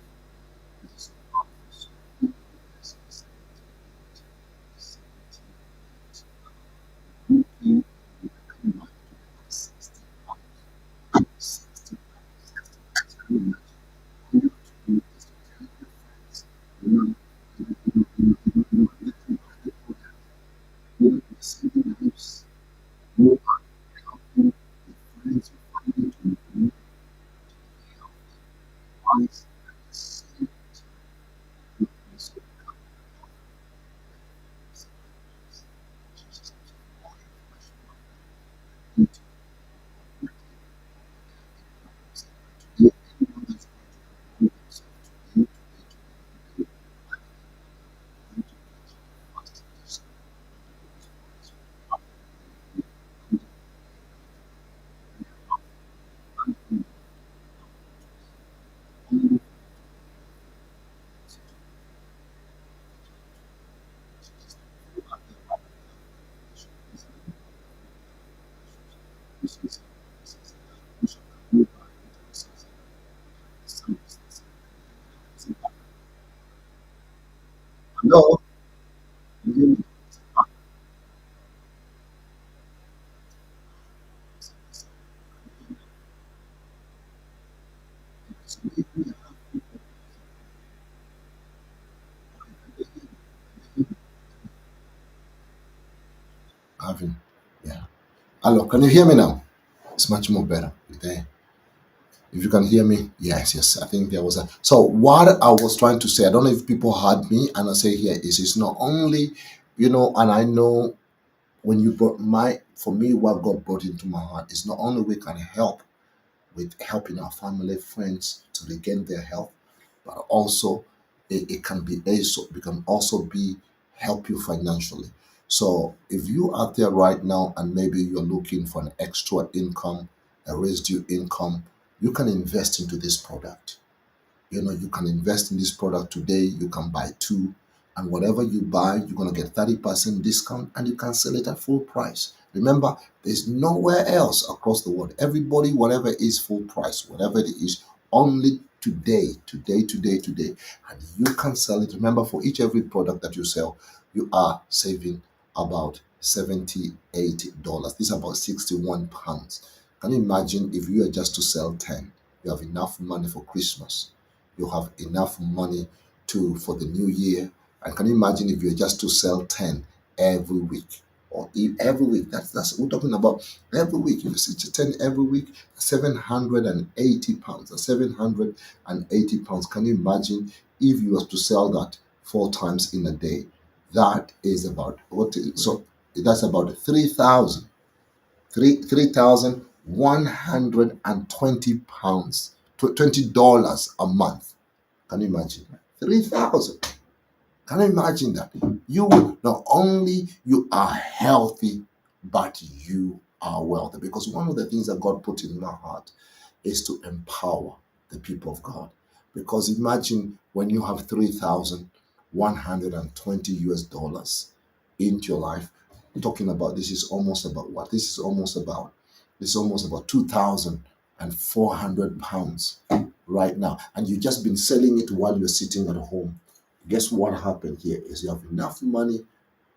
This is so powerful. So this is 78. You can come back to 60 pounds. 60 pounds. Can you imagine? Hello? Having, yeah. Hello, can you hear me now? It's much more better. There. If you can hear me, yes, yes. I think there was a. So what I was trying to say, I don't know if people heard me, and I say here is it's not only, and I know when you brought for me, what God brought into my heart is not only we can help with helping our family, friends to regain their health, but also it can be it can also be help you financially. So if you out there right now and maybe you're looking for an extra income, a residual income, you can invest into this product. You can invest in this product today. You can buy two, and whatever you buy, you're going to get 30% discount, and you can sell it at full price. Remember, there's nowhere else across the world. Everybody, whatever is full price, whatever it is, only today, and you can sell it. Remember, for each every product that you sell, you are saving about $78. This is about 61 pounds. Can you imagine if you are just to sell 10? You have enough money for Christmas. You have enough money to for the new year. And can you imagine if you're just to sell 10 every week? Or every week, that's we're talking about every week. If you sell 10 every week, 780 pounds. That's 780 pounds. Can you imagine if you were to sell that four times in a day? That is about so that's about 3,000. 3,120 pounds, $20 a month. Can you imagine? 3,000. Can you imagine that? You will not only you are healthy, but you are wealthy. Because one of the things that God put in my heart is to empower the people of God. Because imagine when you have 3,120 US dollars into your life, talking about this is almost about what? This is almost about 2,400 pounds right now. And you've just been selling it while you're sitting at home. Guess what happened here is you have enough money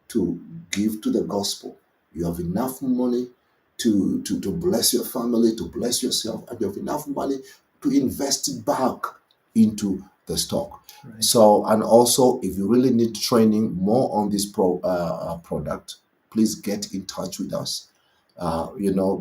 to give to the gospel. You have enough money to bless your family, to bless yourself, and you have enough money to invest it back into the stock. Right. So, and also, if you really need training more on this product, please get in touch with us.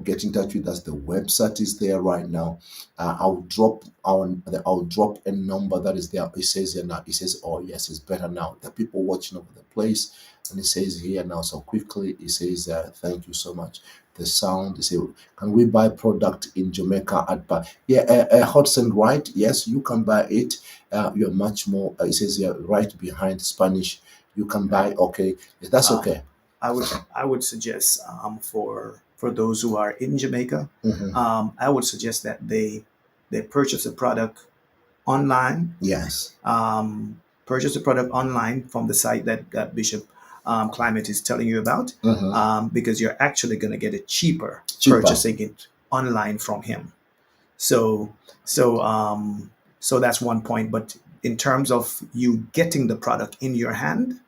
Get in touch with us. The website is there right now. I'll drop a number that is there. It says here now. It says, "Oh yes, it's better now." The people watching over the place, and it says here now. So quickly, it says, "Thank you so much." The sound. They say, "Can we buy product in Jamaica at buy?" Yeah, Hudson, right? Yes, you can buy it. You're much more. It says here right behind Spanish. You can buy. Okay, that's Um, okay. I would suggest for those who are in Jamaica, Mhm. I would suggest that they purchase a product online. Yes. Purchase a product online from the site that Bishop Climate is telling you about, Mhm. because you're actually going to get it cheaper Cheaper. purchasing it online from him. So so that's one point. But in terms of you getting the product in your hand,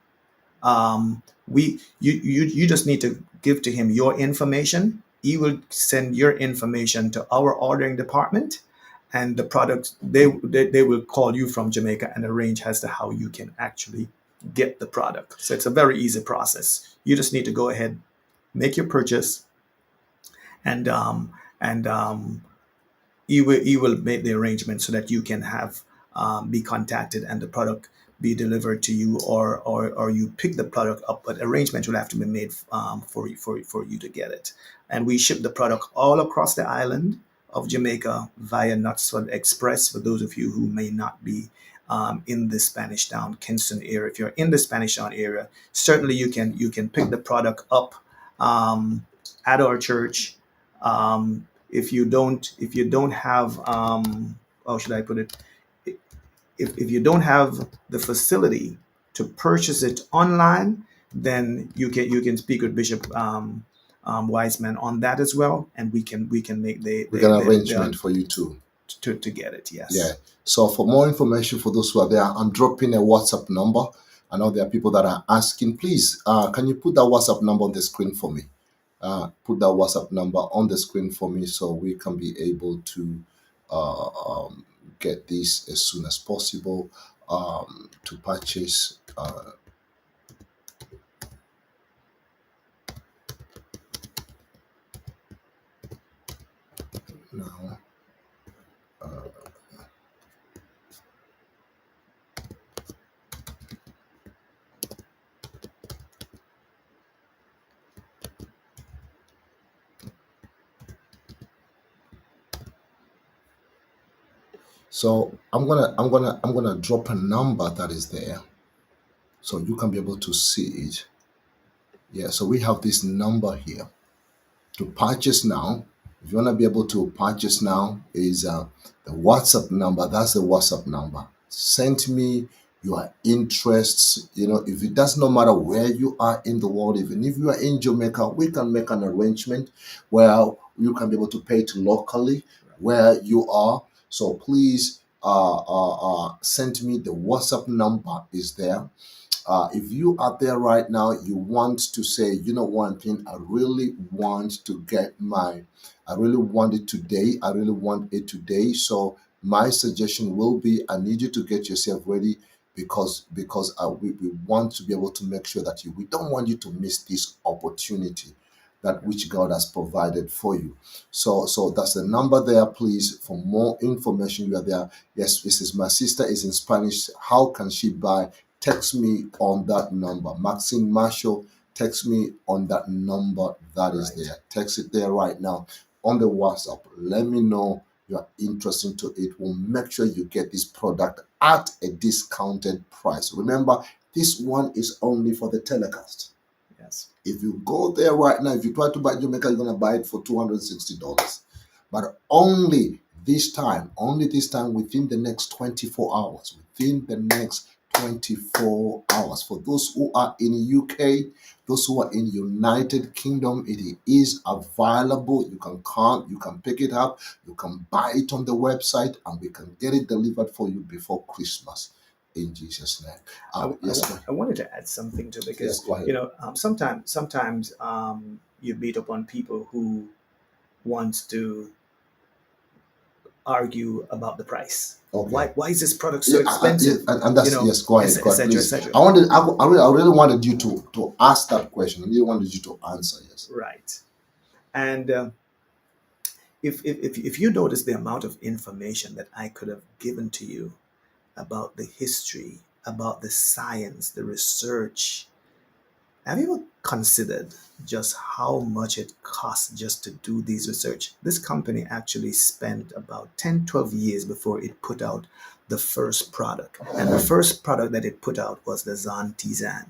we you just need to give to him your information. He will send your information to our ordering department, and the product they will call you from Jamaica and arrange as to how you can actually get the product. So it's a very easy process. You just need to go ahead, make your purchase, and he will make the arrangement so that you can have be contacted and the product be delivered to you, or you pick the product up, but arrangement will have to be made for you to get it. And we ship the product all across the island of Jamaica via Knoxville Express. For those of you who may not be in the Spanish Town, Kingston area, if you're in the Spanish Town area, certainly you can pick the product up at our church. If you don't have, how should I put it, if you don't have the facility to purchase it online, then you can speak with Bishop Wiseman on that as well, and we can make We can the arrangement for you too. to get it. Yeah. Yes. So for more information for those who are there, I'm dropping a WhatsApp number. I know there are people that are asking. Please, can you put that WhatsApp number on the screen for me? Put that WhatsApp number on the screen for me so we can be able to uh, get this as soon as possible to purchase now. So I'm gonna drop a number that is there so you can be able to see it. Yeah, so we have this number here to purchase now. If you want to be able to purchase now, is the WhatsApp number. That's the WhatsApp number. Send me your interests. If it does not matter where you are in the world, even if you are in Jamaica, we can make an arrangement where you can be able to pay it locally where you are. So please send me the WhatsApp number is there. If you are there right now, you want to say, one thing, I really want it today. I really want it today. So my suggestion will be, I need you to get yourself ready because we want to be able to make sure that we don't want you to miss this opportunity that which God has provided for you. So that's the number there, please. For more information, you are there. Yes, this is my sister is in Spanish. How can she buy? Text me on that number. Maxine Marshall, text me on that number that is Right. there. Text it there right now on the WhatsApp. Let me know you're interested to it. We'll make sure you get this product at a discounted price. Remember, this one is only for the telecast. Yes. If you go there right now, if you try to buy Jamaica, you're gonna buy it for $260. But only this time within the next 24 hours. Within the next 24 hours. For those who are in UK, those who are in United Kingdom, it is available. You can come, you can pick it up, you can buy it on the website, and we can get it delivered for you before Christmas. In Jesus' name. Yes, go ahead. I wanted to add something too, Yes, because go ahead. sometimes you meet upon people who wants to argue about the price. Okay. Why is this product so Yeah, yeah, expensive? and that's yes. Go ahead, go ahead, Etc. please. etc. I really wanted you to ask that question. I really wanted you to answer. Yes. Right. And if you notice the amount of information that I could have given to you about the history, about the science, the research, have you ever considered just how much it costs just to do these research? This company actually spent about 10, 12 years before it put out the first product. And the first product that it put out was the Teasan.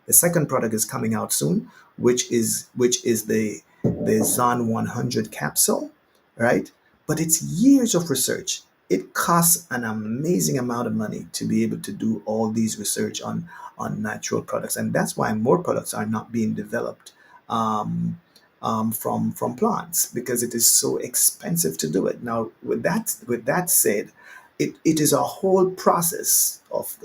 The second product is coming out soon, which is the Zon 100 capsule, right? But it's years of research. It costs an amazing amount of money to be able to do all these research on natural products, and that's why more products are not being developed from plants, because it is so expensive to do it. Now, with that said, it is a whole process of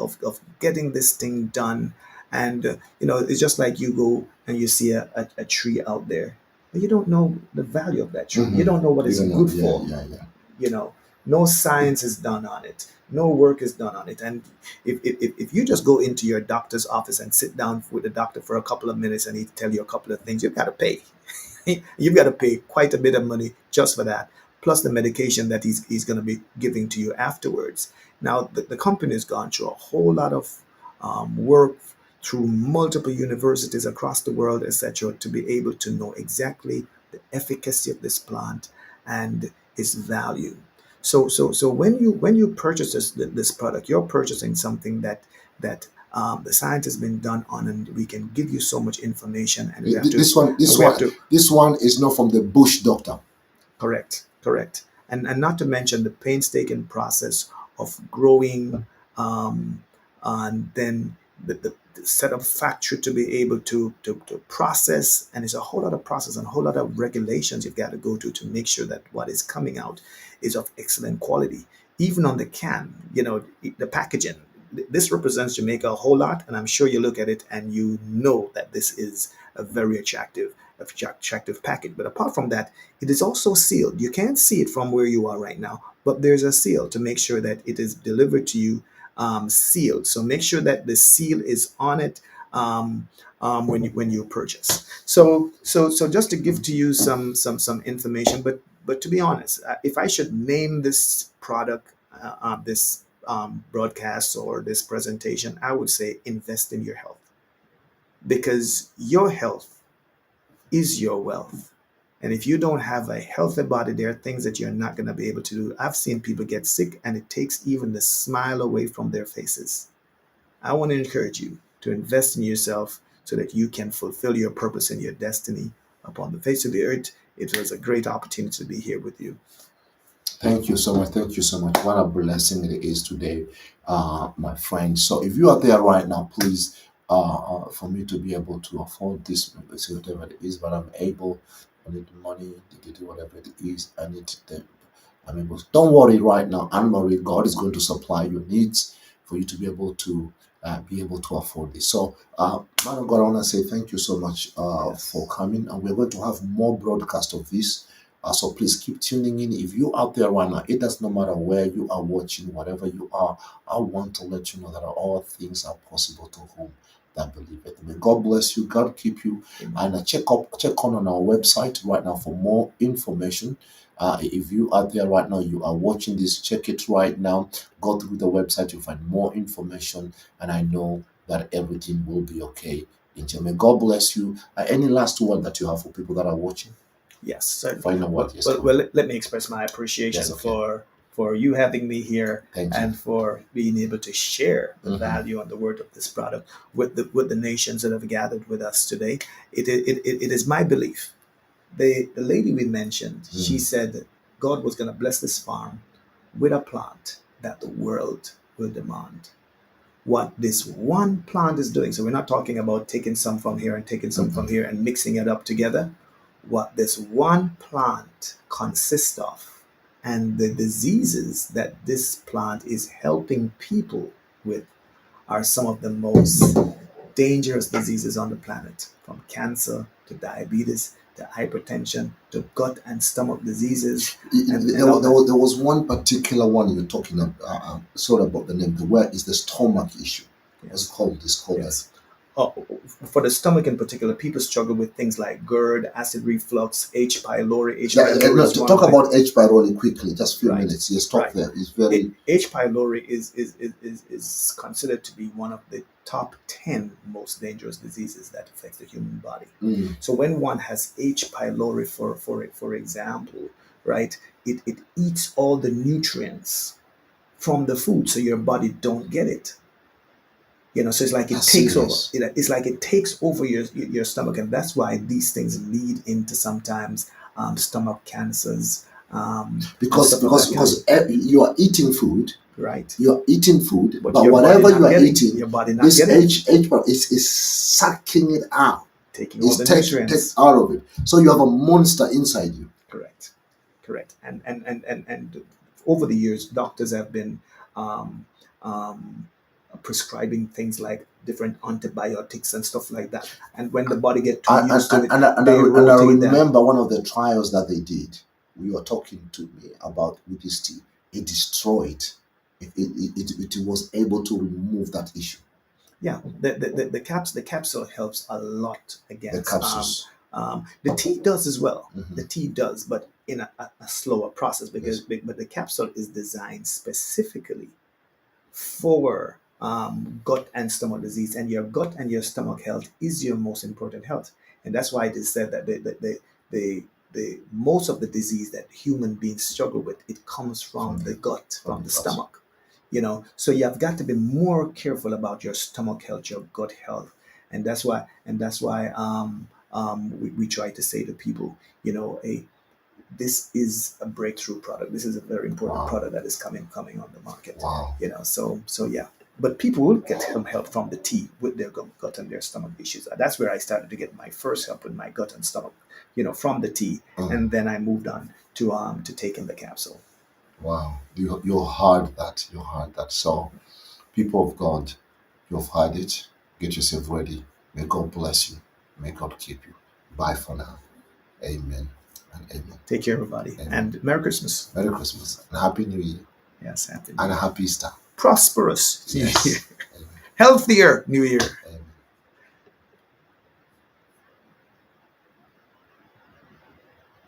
getting this thing done. And it's just like you go and you see a tree out there, but you don't know the value of that tree. You don't know what You it's don't know. good Yeah, for. yeah, yeah. you know no science is done on it, no work is done on it. And if you just go into your doctor's office and sit down with the doctor for a couple of minutes and he tell you a couple of things, you've got to pay. You've got to pay quite a bit of money just for that, plus the medication that he's going to be giving to you afterwards. Now, the company has gone through a whole lot of work through multiple universities across the world, etc., to be able to know exactly the efficacy of this plant and its value. So when you purchase this product, you're purchasing something that the science has been done on, and we can give you so much information, and we have to This one, and this we have one, to this one is not from the bush doctor. correct, and not to mention the painstaking process of growing, and then set up factory to be able to process, and it's a whole lot of process and a whole lot of regulations you've got to go to make sure that what is coming out is of excellent quality. Even on the can, the packaging, this represents Jamaica a whole lot, and I'm sure you look at it and you know that this is a very attractive package. But apart from that, it is also sealed. You can't see it from where you are right now, but there's a seal to make sure that it is delivered to you sealed. So make sure that the seal is on it when you purchase. So just to give to you some information, but to be honest, if I should name this product, this broadcast or this presentation, I would say invest in your health, because your health is your wealth. And if you don't have a healthy body, there are things that you're not going to be able to do. I've seen people get sick and it takes even the smile away from their faces. I want to encourage you to invest in yourself so that you can fulfill your purpose and your destiny upon the face of the earth. It was a great opportunity to be here with you. Thank you so much. Thank you so much. What a blessing it is today, my friend. So if you are there right now, please, for me to be able to afford this, say whatever it is, but I'm able, I need the money to do whatever it is. I need the, I'm able. Don't worry right now. I'm worried. God is going to supply your needs for you to be able to afford this. So, man of God, I want to say thank you so much for Yes. coming, and we're going to have more broadcast of this. So please keep tuning in. If you out there right now, it does not matter where you are watching, whatever you are. I want to let you know that all things are possible to whom that believe it. May God bless you. God keep you. Amen. And check on our website right now for more information. If you out there right now, you are watching this, check it right now. Go through the website, you'll find more information, and I know that everything will be okay. May God bless you. Any last word that you have for people that are watching? Yes, certainly. Final word, Well, yes, well, go well ahead. let me express my Yes, appreciation okay. for you having me here Thank you. and for being able to share the Hmm. value and the word of this product with the nations that have gathered with us today. It is my belief. The lady we mentioned, she said God was going to bless this farm with a plant that the world will demand. What this one plant is doing. So we're not talking about taking some from here and taking some from here and mixing it up together. What this one plant consists of and the diseases that this plant is helping people with are some of the most dangerous diseases on the planet, from cancer to diabetes to hypertension to gut and stomach diseases and all that. There was one particular one you're talking about. Sorry about the name. The word is the stomach issue. What's it Yes, called? It's called that. yes. Uh, for the stomach in particular, people struggle with things like GERD, acid reflux, H. pylori. H. Yeah, pylori no, is to one talk of the about H. pylori quickly, just a few right, minutes. Yes, stop right. there. It's very. H. pylori is considered to be one of the top 10 most dangerous diseases that affects the human body. Mm, So when one has H. pylori, for example, right, it eats all the nutrients from the food, so your body don't get it. So it's like it that's takes over. serious. It's like it takes over your stomach, and that's why these things lead into sometimes stomach cancers and Because stuff of that kind. you are eating food, Right. you are eating food, But but your body whatever you not are getting eating, your body not this getting it, H part is sucking it out. taking all It's the take nutrients. out of it. So you have a monster inside you. Correct. Correct. And over the years, doctors have been um, um, prescribing things like different antibiotics and stuff like that. And when the body get too used to it, they And I rotate them. remember one of the trials that they did. You were talking to me about with this tea. It destroyed. It was able to remove that issue. Yeah, the capsule helps a lot The against capsules. the tea does as well. Hmm. The tea does, but in a slower process, because Yes. but the capsule is designed specifically for gut and stomach disease, and your gut and your stomach health is your most important health. And that's why it is said that the most of the disease that human beings struggle with, it comes from From the gut, from from the the gut. stomach. So you have got to be more careful about your stomach health, your gut health. And that's why we try to say to people, hey, this is a breakthrough product. This is a very important Wow. product that is coming on the market. Wow. So yeah. But people will get some help from the tea with their gut and their stomach issues. That's where I started to get my first help with my gut and stomach, from the tea, Mm. and then I moved on to taking the capsule. Wow. You heard that. You heard that. So, people of God, you've heard it. Get yourself ready. May God bless you. May God keep you. Bye for now. Amen and amen. Take care, everybody, Amen. and Merry Christmas. Merry Christmas and Happy New Year Yes, happy New and a Year. Happy Easter. Prosperous New Year. Yes. Amen. Healthier New Year.